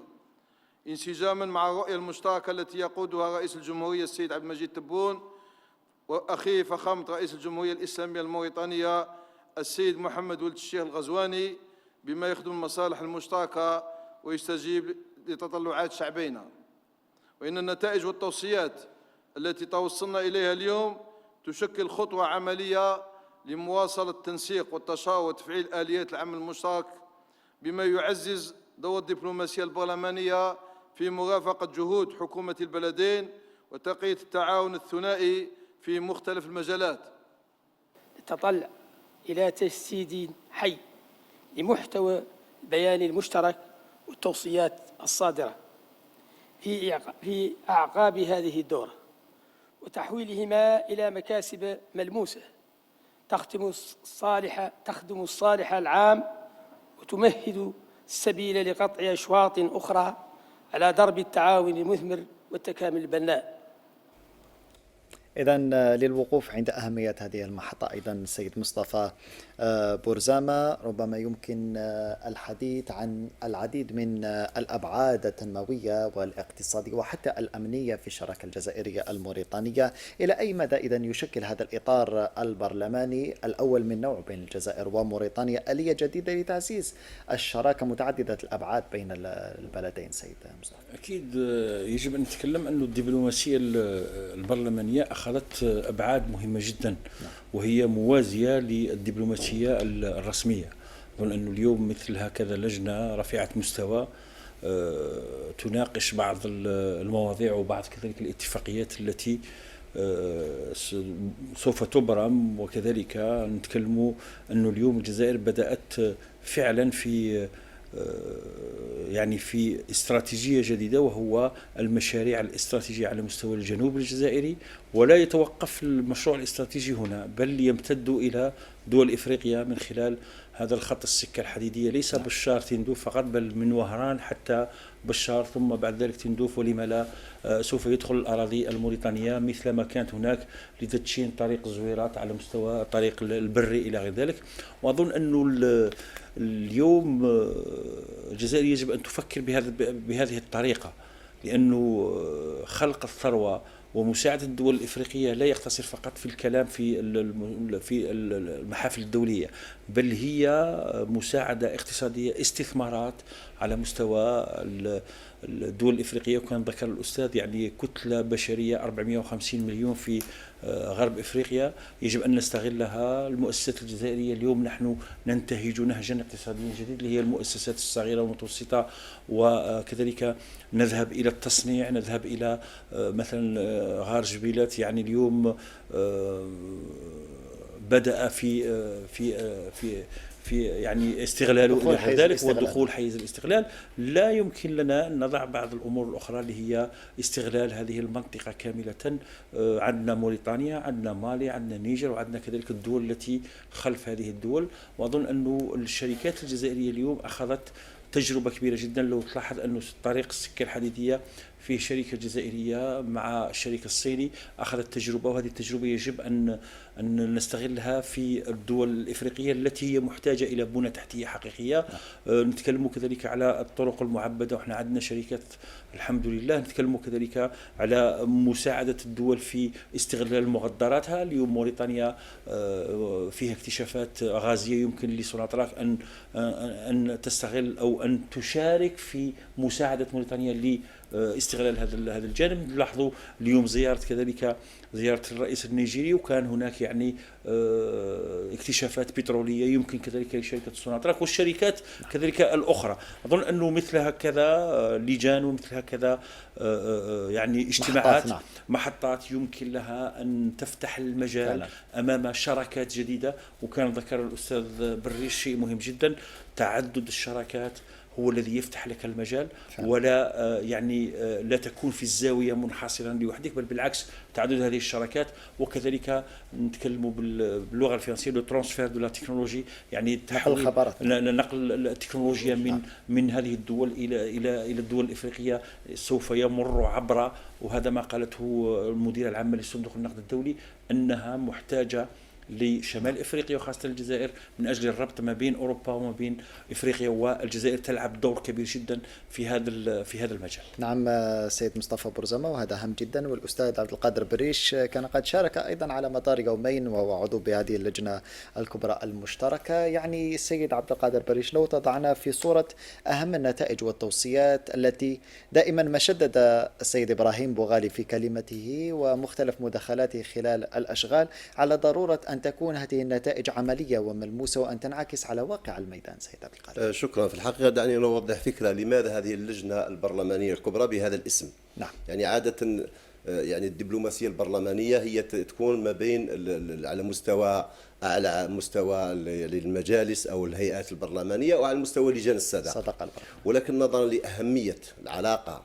انسجاماً مع الرؤية المشتركة التي يقودها رئيس الجمهورية السيد عبد المجيد تبون وأخيه فخامة رئيس الجمهورية الإسلامية الموريتانية السيد محمد ولد الشيخ الغزواني، بما يخدم المصالح المشتركة ويستجيب لتطلعات شعبينا. وإن النتائج والتوصيات التي توصلنا إليها اليوم تشكل خطوة عملية لمواصلة التنسيق والتشاور وتفعيل آليات العمل المشترك، بما يعزز دور الدبلوماسية البرلمانية في مرافقة جهود حكومة البلدين وتقوية التعاون الثنائي في مختلف المجالات. نتطلع إلى تجسيد حي لمحتوى البيان المشترك والتوصيات الصادرة في أعقاب هذه الدورة، وتحويلهما إلى مكاسب ملموسة تخدم الصالح العام وتمهد السبيل لقطع أشواط أخرى على درب التعاون المثمر والتكامل البناء. إذن للوقوف عند أهمية هذه المحطة أيضا سيد مصطفى بورزامة، ربما يمكن الحديث عن العديد من الأبعاد التنموية والاقتصادية وحتى الأمنية في الشراكة الجزائرية الموريتانية. إلى أي مدى إذن يشكل هذا الإطار البرلماني الأول من نوع بين الجزائر وموريتانيا آلية جديدة لتعزيز الشراكة متعددة الأبعاد بين البلدين سيد مصطفى؟ أكيد يجب أن نتكلم أن الدبلوماسية البرلمانية أخذت أبعاد مهمة جدا، وهي موازية للدبلوماسية الرسمية. أظن أنه اليوم مثل هكذا لجنة رفيعة مستوى تناقش بعض المواضيع وبعض كذلك الاتفاقيات التي سوف تبرم، وكذلك نتكلم أنه اليوم الجزائر بدأت فعلا في في استراتيجية جديدة، وهو المشاريع الاستراتيجية على مستوى الجنوب الجزائري. ولا يتوقف المشروع الاستراتيجي هنا، بل يمتد إلى دول إفريقيا من خلال هذا الخط السكة الحديدية، ليس بشار تندوف فقط، بل من وهران حتى بشار، ثم بعد ذلك تندوف، ولما لا سوف يدخل الأراضي الموريتانية مثل ما كانت هناك لتدشين طريق الزويرات على مستوى الطريق البري إلى غير ذلك. وأظن أنه اليوم الجزائر يجب أن تفكر بهذه الطريقة، لأنه خلق الثروة ومساعدة الدول الإفريقية لا يقتصر فقط في الكلام في المحافل الدولية، بل هي مساعدة اقتصادية، استثمارات على مستوى الدول الإفريقية. وكان ذكر الأستاذ كتلة بشرية 450 مليون في غرب إفريقيا، يجب أن نستغلها. المؤسسات الجزائرية اليوم نحن ننتهج نهجا اقتصاديا جديد، اللي هي المؤسسات الصغيرة والمتوسطة، وكذلك نذهب إلى التصنيع، نذهب إلى مثلا غار جبيلات اليوم بدأ في استغلاله إلى غير ذلك، ودخول حيز الاستغلال. لا يمكن لنا أن نضع بعض الأمور الأخرى اللي هي استغلال هذه المنطقة كاملة. عندنا موريتانيا، عندنا مالي، عندنا نيجر، وعندنا كذلك الدول التي خلف هذه الدول. وأظن أن الشركات الجزائرية اليوم أخذت تجربة كبيرة جدا. لو تلاحظ أنه طريق السكة الحديدية في شركة جزائرية مع الشريك الصيني أخذت تجربة، وهذه التجربة يجب أن نستغلها في الدول الإفريقية التي هي محتاجة إلى بنى تحتية حقيقية. نتكلم كذلك على الطرق المعبدة، وإحنا عندنا شركات الحمد لله. نتكلم كذلك على مساعدة الدول في استغلال المخدرات. اليوم موريتانيا فيها اكتشافات غازية، يمكن لسوناتراك أن تستغل أو أن تشارك في مساعدة موريتانيا لاستغلال هذا الجانب. نلاحظوا اليوم زيارة الرئيس النيجيري، وكان هناك اكتشافات بترولية يمكن كذلك لشركة سوناتراك والشركات كذلك الأخرى. أظن أنه مثل هكذا لجان ومثل هكذا اجتماعات محطات يمكن لها أن تفتح المجال فعلا أمام شراكات جديدة. وكان ذكر الأستاذ بريش شيء مهم جدا، تعدد الشراكات هو الذي يفتح لك المجال فعلا. ولا لا تكون في الزاوية منحصرا لوحدك، بل بالعكس تعدد هذه الشراكات. وكذلك نتكلم باللغة الفرنسية لو ترانسفير دو لا تكنولوجي، نقل التكنولوجيا من هذه الدول إلى الدول الإفريقية سوف يمر عبر، وهذا ما قالته المديرة العامة لصندوق النقد الدولي، أنها محتاجة لشمال افريقيا وخاصه الجزائر من اجل الربط ما بين اوروبا وما بين افريقيا، والجزائر تلعب دور كبير جدا في هذا المجال. نعم سيد مصطفى برزمة، وهذا أهم جدا. والأستاذ عبد القادر بريش كان قد شارك أيضا على مدار يومين وهو عضو بهذه اللجنة الكبرى المشتركة. يعني السيد عبد القادر بريش، لو تضعنا في صورة أهم النتائج والتوصيات التي دائما ما شدد السيد إبراهيم بوغالي في كلمته ومختلف مداخلاته خلال الأشغال على ضرورة أن تكون هذه النتائج عملية وملموسة وأن تنعكس على واقع الميدان. سيد عبد القادر. شكرا. في الحقيقة دعني نوضح فكرة لماذا هذه اللجنة البرلمانية الكبرى بهذا الاسم. نعم. يعني عادة يعني الدبلوماسية البرلمانية هي تكون ما بين على مستوى أعلى مستوى للمجالس أو الهيئات البرلمانية وعلى مستوى لجان الصداقة. ولكن نظرا لأهمية العلاقة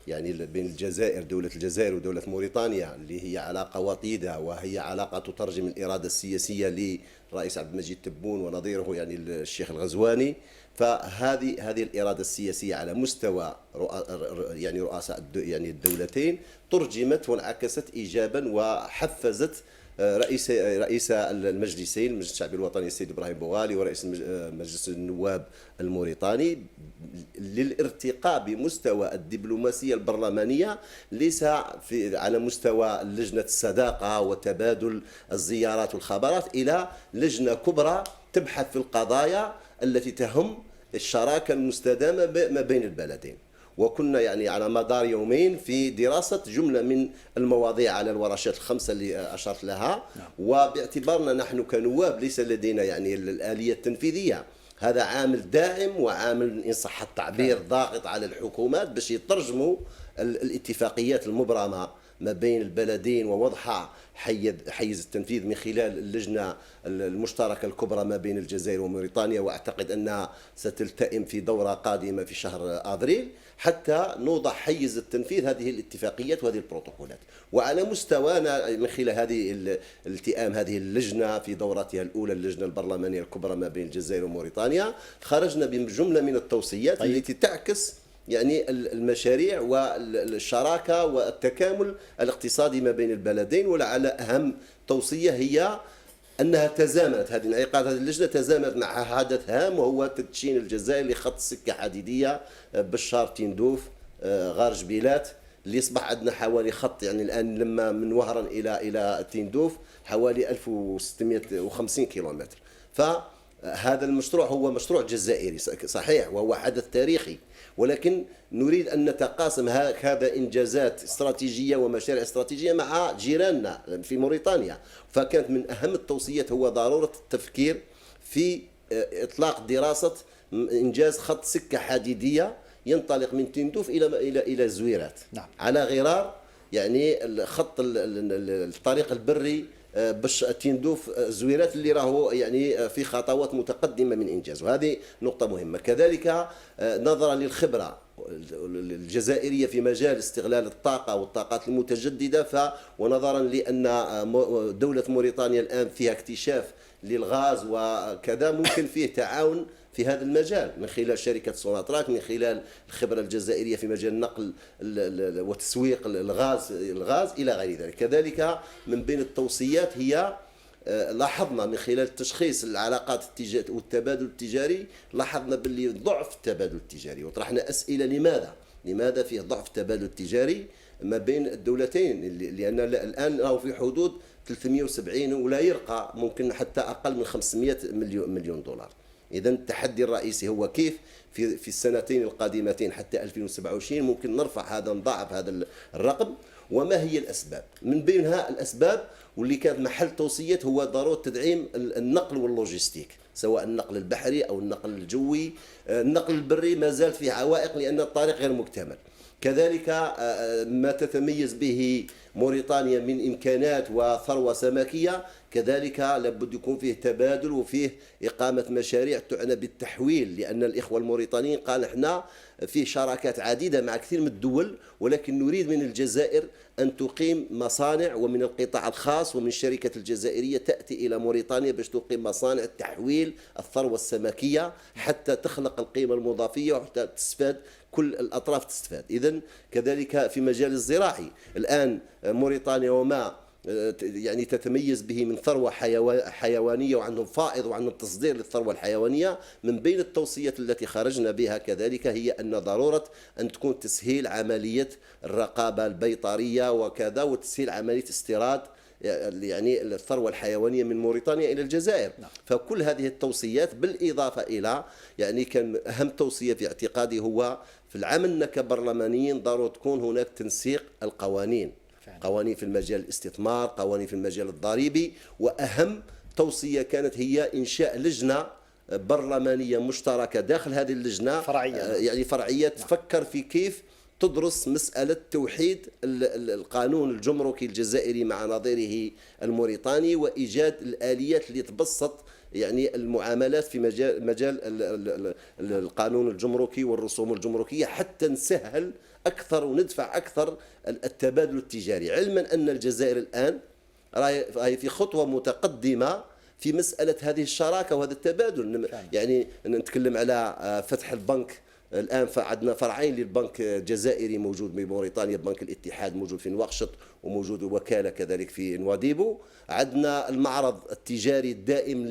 يعني بين الجزائر، دولة الجزائر ودولة موريتانيا، اللي هي علاقة وطيدة وهي علاقة تترجم الإرادة السياسية للرئيس عبد المجيد تبون ونظيره يعني الشيخ الغزواني، فهذه الإرادة السياسية على مستوى يعني رؤساء يعني الدولتين ترجمت وانعكست إيجابا وحفزت رئيس المجلسين، المجلس الشعبي الوطني السيد إبراهيم بوغالي ورئيس مجلس النواب الموريتاني، للارتقاء بمستوى الدبلوماسية البرلمانية، ليس على مستوى لجنة الصداقة وتبادل الزيارات والخبرات، إلى لجنة كبرى تبحث في القضايا التي تهم الشراكة المستدامة ما بين البلدين. وكنا يعني على مدار يومين في دراسة جملة من المواضيع على الورشات الخمسة اللي أشرت لها. وباعتبارنا نحن كنواب ليس لدينا يعني الآلية التنفيذية، هذا عامل دائم وعامل إن صح التعبير ضاغط على الحكومات باش يترجموا الاتفاقيات المبرمة ما بين البلدين ووضعها حيز التنفيذ من خلال اللجنة المشتركة الكبرى ما بين الجزائر وموريتانيا، وأعتقد أنها ستلتئم في دورة قادمة في شهر أبريل حتى نوضع حيز التنفيذ هذه الاتفاقيات وهذه البروتوكولات. وعلى مستوانا من خلال هذه الالتئام هذه اللجنة في دورتها الأولى، اللجنة البرلمانية الكبرى ما بين الجزائر وموريتانيا، خرجنا بجملة من التوصيات التي تعكس يعني المشاريع والشراكة والتكامل الاقتصادي ما بين البلدين. ولعل أهم توصية هي أنها تزامنت، هذه انعقاد هذه اللجنة تزامنت مع حدث هام وهو تدشين الجزائر لخط سكة حديدية بشار تندوف غار جبيلات، اللي يصبح عندنا حوالي خط يعني الآن لما من وهران إلى تندوف حوالي 1650 كيلومتر. فهذا المشروع هو مشروع جزائري صحيح وهو حدث تاريخي، ولكن نريد أن نتقاسم هذا إنجازات استراتيجية ومشاريع استراتيجية مع جيراننا في موريتانيا. فكانت من أهم التوصيات هو ضرورة التفكير في إطلاق دراسة إنجاز خط سكة حديدية ينطلق من تندوف إلى زويرات. نعم. على غرار يعني الخط الطريق البري باش تندوف زويرات اللي راهو يعني في خطوات متقدمة من إنجاز، وهذه نقطة مهمة. كذلك نظرا للخبرة الجزائرية في مجال استغلال الطاقة والطاقات المتجددة، ونظرا لأن دولة موريتانيا الآن فيها اكتشاف للغاز وكذا، ممكن فيه تعاون في هذا المجال من خلال شركة سوناتراك، من خلال الخبرة الجزائرية في مجال نقل وتسويق الغاز إلى غير ذلك. كذلك من بين التوصيات هي لاحظنا من خلال تشخيص العلاقات والتبادل التجاري، لاحظنا باللي ضعف التبادل التجاري، وطرحنا أسئلة لماذا فيه ضعف التبادل التجاري ما بين الدولتين، لأن الآن راهو في حدود 370 ولا يرقى، ممكن حتى أقل من 500 مليون دولار. إذا التحدي الرئيسي هو كيف في السنتين القادمتين حتى 2027 ممكن نرفع هذا، نضاعف هذا الرقم، وما هي الأسباب؟ من بينها الأسباب واللي كانت محل توصية هو ضرورة تدعيم النقل واللوجستيك، سواء النقل البحري أو النقل الجوي. النقل البري ما زال فيه عوائق لأن الطريق غير مكتمل. كذلك ما تتميز به موريتانيا من إمكانات وثروة سمكية، كذلك لابد يكون فيه تبادل وفيه إقامة مشاريع تعنى بالتحويل، لأن الإخوة الموريتانيين قال احنا فيه شراكات عديدة مع كثير من الدول، ولكن نريد من الجزائر أن تقيم مصانع، ومن القطاع الخاص ومن الشركة الجزائرية تأتي إلى موريتانيا باش تقيم مصانع تحويل الثروة السمكية حتى تخلق القيمة المضافية وحتى تستفاد كل الأطراف تستفاد. إذن كذلك في مجال الزراعي الآن موريتانيا وما يعني تتميز به من ثروة حيوانية، وعندهم فائض وعندهم تصدير للثروة الحيوانية. من بين التوصيات التي خرجنا بها كذلك هي أن ضرورة أن تكون تسهيل عملية الرقابة البيطرية وكذا، وتسهيل عملية استيراد يعني الثروة الحيوانية من موريتانيا إلى الجزائر. فكل هذه التوصيات بالإضافة إلى يعني كان أهم توصية في اعتقادي هو في العمل كبرلمانيين ضروري تكون هناك تنسيق القوانين، قوانين في المجال الاستثمار، قوانين في المجال الضريبي. وأهم توصية كانت هي إنشاء لجنة برلمانية مشتركة داخل هذه اللجنة فرعية تفكر في كيف تدرس مسألة توحيد القانون الجمركي الجزائري مع نظيره الموريتاني، وإيجاد الآليات اللي تبسط يعني المعاملات في مجال القانون الجمركي والرسوم الجمركية، حتى نسهل أكثر وندفع أكثر التبادل التجاري، علما أن الجزائر الآن راهي في خطوة متقدمة في مسألة هذه الشراكة وهذا التبادل. يعني نتكلم على فتح البنك الآن، فعندنا فرعين للبنك الجزائري موجود بموريتانيا، بنك الاتحاد موجود في نواكشوط وموجود وكالة كذلك في نواديبو. عندنا المعرض التجاري الدائم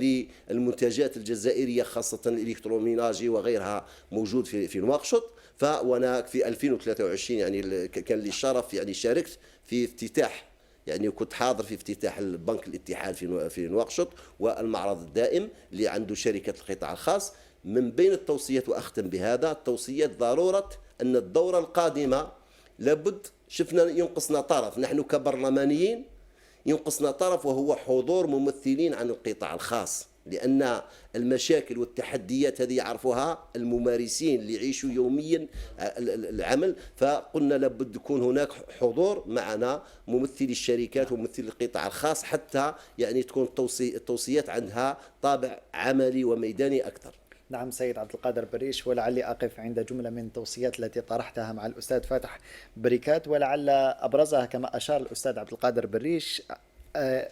للمنتجات الجزائرية خاصة الإلكتروميناجي وغيرها موجود في نواكشوط. فوانا في 2023 يعني كان لي الشرف يعني شاركت في افتتاح، يعني كنت حاضر في افتتاح البنك الاتحاد في نواكشوط والمعرض الدائم اللي عنده شركة القطاع الخاص. من بين التوصيات وأختم بهذا التوصيات ضرورة أن الدورة القادمة لابد شفنا ينقصنا طرف، نحن كبرلمانيين ينقصنا طرف وهو حضور ممثلين عن القطاع الخاص، لأن المشاكل والتحديات هذه يعرفوها الممارسين اللي يعيشوا يوميا العمل. فقلنا لابد يكون هناك حضور معنا ممثلي الشركات وممثلي القطاع الخاص حتى يعني تكون التوصيات عندها طابع عملي وميداني أكثر. نعم سيد عبد القادر بريش، ولعلي أقف عند جملة من التوصيات التي طرحتها مع الأستاذ فاتح بريكات، ولعل أبرزها كما أشار الأستاذ عبد القادر بريش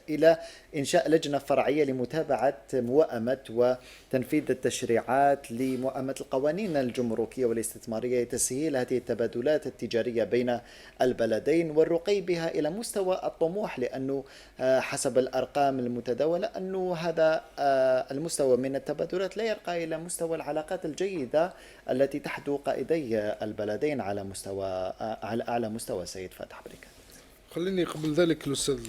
إلى إنشاء لجنة فرعية لمتابعة موائمة وتنفيذ التشريعات لموائمة القوانين الجمركية والاستثمارية لتسهيل هذه التبادلات التجارية بين البلدين والرقي بها إلى مستوى الطموح، لأنه حسب الأرقام المتداولة أنه هذا المستوى من التبادلات لا يرقى إلى مستوى العلاقات الجيدة التي تحدو قائدي البلدين على أعلى مستوى. سيد فاتح بريكات، خليني قبل ذلك الأستاذ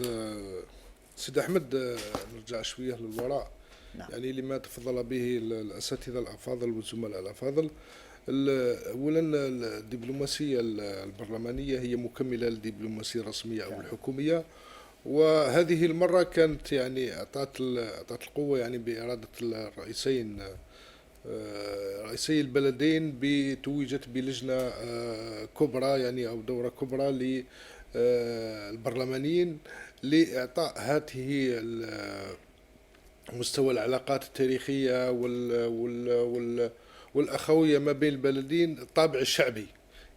سيد أحمد نرجع شوية للوراء. نعم. يعني لما تفضل به الأساتذة الأفاضل والزملاء الأفاضل. أولا الدبلوماسية البرلمانية هي مكملة للدبلوماسية الرسمية أو الحكومية، وهذه المرة كانت يعني أعطت القوة يعني بإرادة الرئيسين رئيسي البلدين توجت بلجنة كبرى يعني أو دورة كبرى البرلمانيين لإعطاء هذه مستوى العلاقات التاريخية والأخوية ما بين البلدين الطابع الشعبي،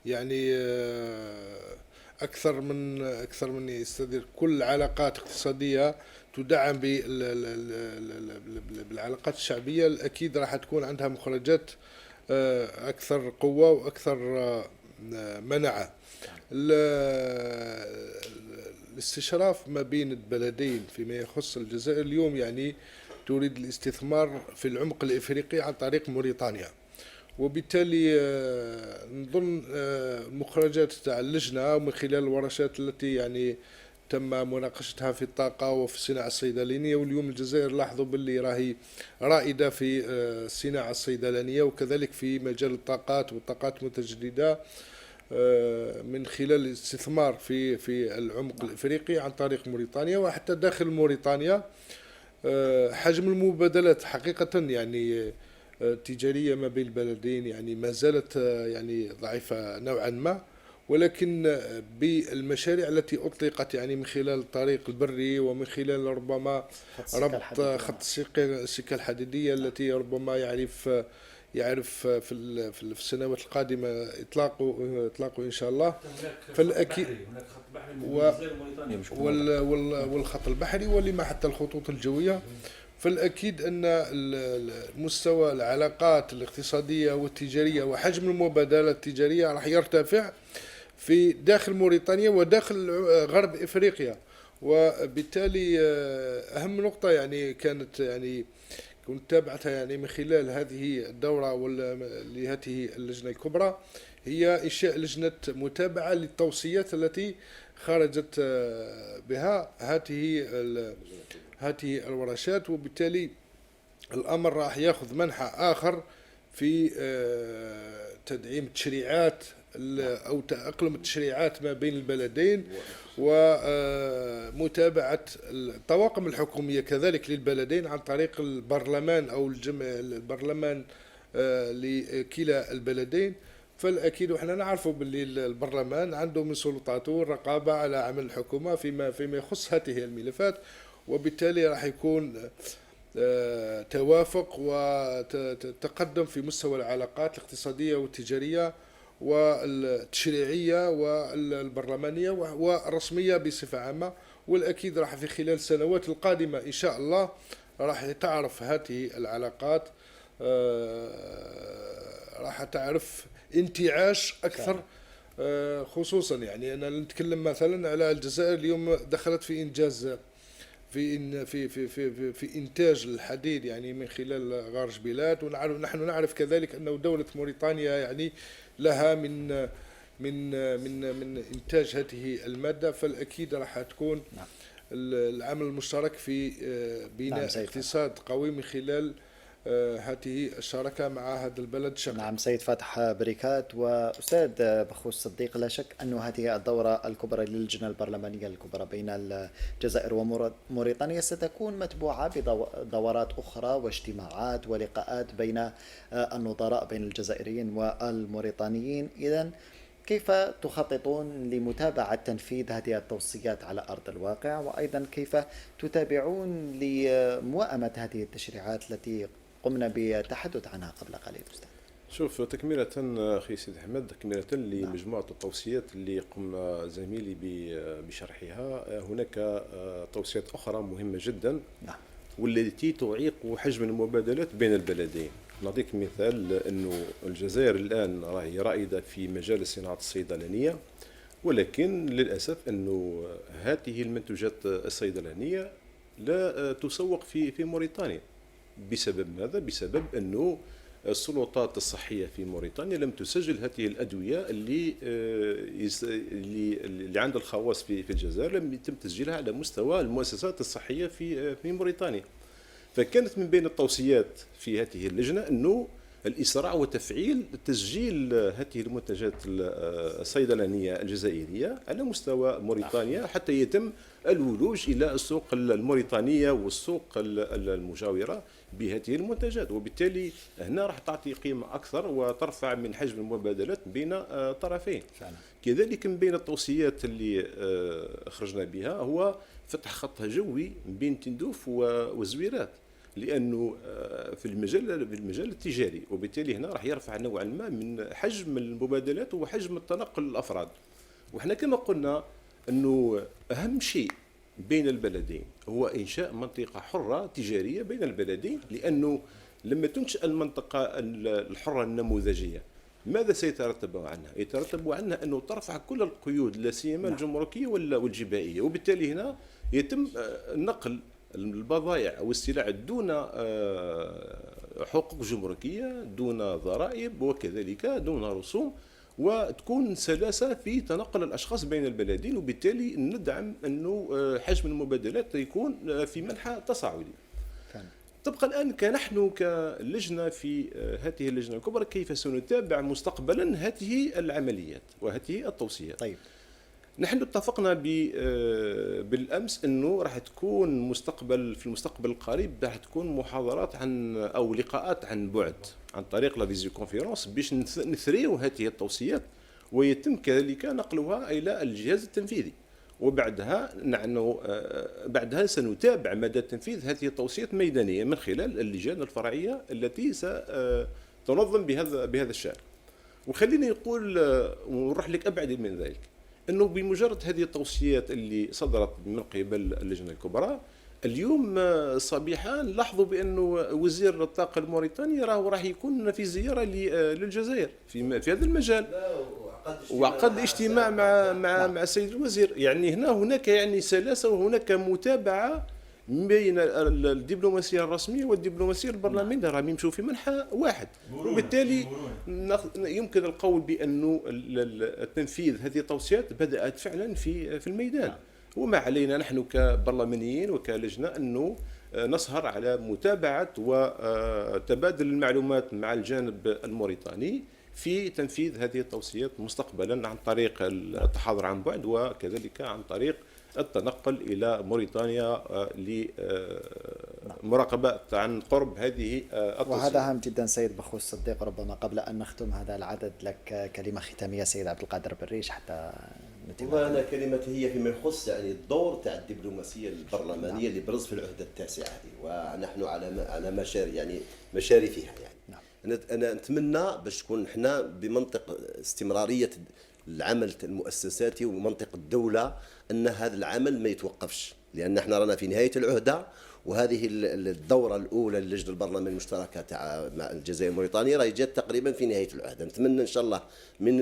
يعني أكثر من يستدير كل علاقات اقتصادية تدعم بالعلاقات الشعبية. الأكيد راح تكون عندها مخرجات أكثر قوة وأكثر منعة. الاستشراف ما بين البلدين فيما يخص الجزائر اليوم يعني تريد الاستثمار في العمق الإفريقي عن طريق موريتانيا، وبالتالي نظن المخرجات تاع اللجنة ومن خلال الورشات التي يعني تم مناقشتها في الطاقة وفي الصناعة الصيدلانية. واليوم الجزائر لاحظوا باللي راهي رائدة في الصناعة الصيدلانية وكذلك في مجال الطاقات والطاقات المتجددة من خلال الاستثمار في العمق الإفريقي عن طريق موريتانيا وحتى داخل موريتانيا. حجم المبادلات حقيقة يعني التجارية ما بين البلدين يعني ما زالت يعني ضعيفة نوعا ما، ولكن بالمشاريع التي أطلقت يعني من خلال الطريق البري ومن خلال ربما ربط خط السكة الحديدية التي ربما يعرف في السنوات القادمة إطلاقه إن شاء الله. فالأكيد والخط البحري ولما حتى الخطوط الجوية. فالأكيد أن مستوى العلاقات الاقتصادية والتجارية وحجم المبادلات التجارية راح يرتفع في داخل موريتانيا وداخل غرب إفريقيا. وبالتالي أهم نقطة يعني كانت يعني كنت تابعتها يعني من خلال هذه الدورة لهذه اللجنة الكبرى هي إنشاء لجنة متابعة للتوصيات التي خرجت بها هذه الورشات، وبالتالي الأمر راح يأخذ منحى آخر في تدعيم التشريعات أو تأقلم التشريعات ما بين البلدين، ومتابعة الطواقم الحكومية كذلك للبلدين عن طريق البرلمان أو البرلمان لكلا البلدين. فالأكيد وإحنا نعرفوا باللي البرلمان عنده من سلطاته الرقابة على عمل الحكومة فيما يخص هذه الملفات، وبالتالي راح يكون توافق وتقدم في مستوى العلاقات الاقتصادية والتجارية والتشريعية والبرلمانية والرسمية بصفة عامة. والأكيد راح في خلال السنوات القادمة إن شاء الله راح تعرف هذه العلاقات راح تعرف انتعاش أكثر، خصوصا يعني أنا نتكلم مثلا على الجزائر اليوم دخلت في إنجاز في إنتاج الحديد يعني من خلال غارج بلاد، ونحن نعرف كذلك أن دولة موريتانيا يعني لها من إنتاج هذه المادة. فالأكيد راح تكون العمل المشترك في بناء اقتصاد قوي من خلال هذه الشراكة مع هذا البلد شقيق. نعم سيد فتح بركات. وأستاذ بخوس صديق، لا شك أن هذه الدورة الكبرى للجنة البرلمانية الكبرى بين الجزائر وموريتانيا ستكون متبوعة بدورات أخرى واجتماعات ولقاءات بين النظراء بين الجزائريين والموريتانيين. إذن كيف تخططون لمتابعة تنفيذ هذه التوصيات على أرض الواقع، وأيضا كيف تتابعون لموائمة هذه التشريعات التي قمنا بالتحدث عنها قبل قليل؟ أستاذ شوف، تكملة أخي سيد أحمد، تكملة لمجموعة التوصيات اللي قمنا زميلي بشرحها، هناك توصيات أخرى مهمة جدا والتي تعيق حجم المبادلات بين البلدين. نعطيك مثال، أنه الجزائر الآن راهي رائدة في مجال الصناعة الصيدلانية، ولكن للأسف أنه هذه المنتوجات الصيدلانية لا تسوق في موريتانيا. بسبب ماذا؟ بسبب أنه السلطات الصحية في موريتانيا لم تسجل هذه الأدوية اللي عند الخواص في الجزائر، لم يتم تسجيلها على مستوى المؤسسات الصحية في موريتانيا. فكانت من بين التوصيات في هذه اللجنة أنه الإسراع وتفعيل تسجيل هذه المنتجات الصيدلانية الجزائرية على مستوى موريتانيا حتى يتم الولوج إلى السوق الموريتانية والسوق المجاورة بهذه المنتجات، وبالتالي هنا راح تعطي قيمة أكثر وترفع من حجم المبادلات بين طرفين. كذلك من بين التوصيات اللي خرجنا بها هو فتح خط جوي بين تندوف وزويرات، لأنه في المجال التجاري، وبالتالي هنا راح يرفع نوعا ما من حجم المبادلات وحجم التنقل الأفراد. وإحنا كما قلنا أنه أهم شيء بين البلدين هو إنشاء منطقة حرة تجارية بين البلدين، لأنه لما تنشأ المنطقة الحرة النموذجية ماذا سيترتب عنها؟ يترتب عنها أنه ترفع كل القيود لا سيما الجمركية والجبائية، وبالتالي هنا يتم نقل البضائع والسلع دون حقوق جمركية، دون ضرائب، وكذلك دون رسوم، وتكون سلاسة في تنقل الأشخاص بين البلدين، وبالتالي ندعم أنه حجم المبادلات يكون في منحى تصاعدي. تبقى الآن نحن كلجنة في هذه اللجنة الكبرى كيف سنتابع مستقبلا هذه العمليات وهذه التوصيات. طيب، نحن اتفقنا بالأمس أنه راح تكون في المستقبل القريب راح تكون محاضرات أو لقاءات عن بعد عن طريق لا فيزيو كونفيرونس باش نثريو هذه التوصيات ويتم كذلك نقلها إلى الجهاز التنفيذي، وبعدها بعدها سنتابع مدى تنفيذ هذه التوصيات ميدانيا من خلال اللجان الفرعية التي ستنظم بهذا الشأن. وخليني نقول ونروح لك أبعد من ذلك، أنه بمجرد هذه التوصيات اللي صدرت من قبل اللجنة الكبرى اليوم صبيحا لاحظوا بأنه وزير الطاقة الموريتاني راح يكون في زيارة للجزائر في هذا المجال. وعقد الاجتماع مع السيد الوزير. يعني هناك يعني سلاسة وهناك متابعة بين الدبلوماسية الرسمية والدبلوماسية البرلمانية، راهم يمشوا في منحى واحد، وبالتالي يمكن القول بأنه التنفيذ هذه التوصيات بدأت فعلا في الميدان. وما علينا نحن كبرلمانيين وكلجنة أنه نسهر على متابعة وتبادل المعلومات مع الجانب الموريتاني في تنفيذ هذه التوصيات مستقبلا عن طريق التحاضر عن بعد، وكذلك عن طريق التنقل إلى موريتانيا لمراقبة عن قرب هذه التوصيات. وهذا هام جدا سيد بخوش صديق. ربما قبل أن نختم هذا العدد لك كلمة ختامية سيد عبد القادر بالريش حتى نتم. وأنا كلمتي هي فيما يخص يعني الدور تاع الدبلوماسية البرلمانية اللي برز في العهدة التاسعة هذه، ونحن على مشاري فيها يعني. أنا نتمنى باش تكون احنا بمنطق استمرارية العمل المؤسساتي ومنطق الدولة، أن هذا العمل ما يتوقفش، لأن احنا رانا في نهاية العهدة، وهذه الدورة الأولى للجنة البرلمان المشتركة تاع مع الجزائر وموريتانيا راهي جات تقريبا في نهاية العهدة. نتمنى إن شاء الله من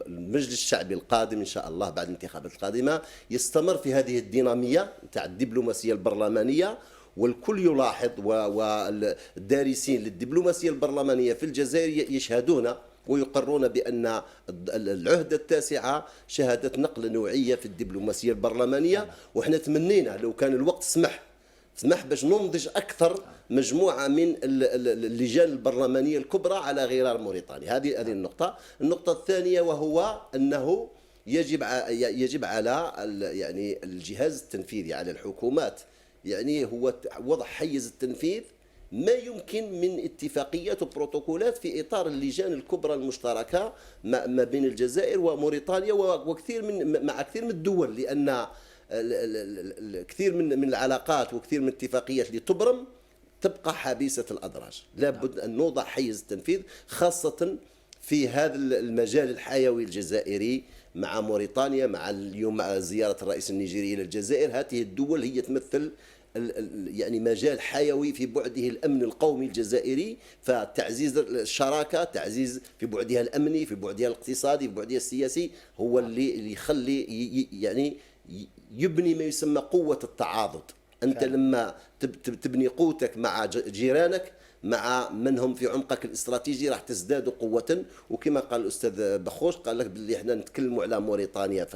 المجلس الشعبي القادم إن شاء الله بعد الانتخابات القادمة يستمر في هذه الدينامية تاع الدبلوماسية البرلمانية، والكل يلاحظ والدارسين للدبلوماسية البرلمانية في الجزائر يشهدون ويقرون بأن العهدة التاسعة شهدت نقلة نوعية في الدبلوماسية البرلمانية. وإحنا تمنينا لو كان الوقت سمح باش ننضج أكثر مجموعة من اللجان البرلمانية الكبرى على غرار موريتانيا. هذه النقطة. النقطة الثانية وهو أنه يجب على يعني الجهاز التنفيذي، على الحكومات، يعني هو وضع حيز التنفيذ ما يمكن من اتفاقيات وبروتوكولات في إطار اللجان الكبرى المشتركة ما بين الجزائر وموريتانيا وكثير مع كثير من الدول، لأن كثير من العلاقات وكثير من الاتفاقيات اللي تبرم تبقى حبيسة الأدراج. لابد أن نوضع حيز التنفيذ خاصة في هذا المجال الحيوي الجزائري مع موريتانيا، مع اليوم مع زيارة الرئيس النيجيري إلى الجزائر. هذه الدول هي تمثل يعني مجال حيوي في بعده الأمن القومي الجزائري، فتعزيز الشراكة، تعزيز في بعدها الأمني، في بعدها الاقتصادي، في بعدها السياسي، هو اللي يخلي يعني يبني ما يسمى قوة التعاضد. أنت لما تبني قوتك مع جيرانك، مع من هم في عمقك الاستراتيجي، راح تزداد قوة. وكما قال الأستاذ بخوش قال لك باللي احنا نتكلموا على موريتانيا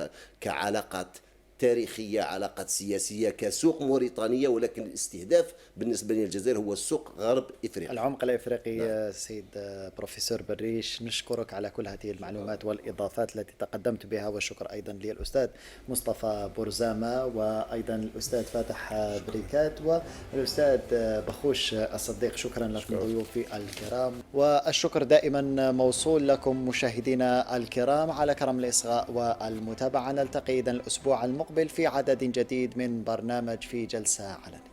كعلاقات تاريخية، علاقات سياسية، كسوق موريتانية، ولكن الاستهداف بالنسبة للجزائر هو السوق غرب إفريقيا، العمق الإفريقي. نعم. سيد بروفيسور بريش، نشكرك على كل هذه المعلومات والإضافات التي تقدمت بها، والشكر أيضا للأستاذ مصطفى بورزامة، وأيضا الأستاذ فاتح بريكات، والأستاذ بخوش الصديق. شكرا لكم ضيوفي الكرام، والشكر دائما موصول لكم مشاهدينا الكرام على كرم الإصغاء والمتابعة. نلتقي إذن الأسبوع المقبل في عدد جديد من برنامج في جلسة علنية.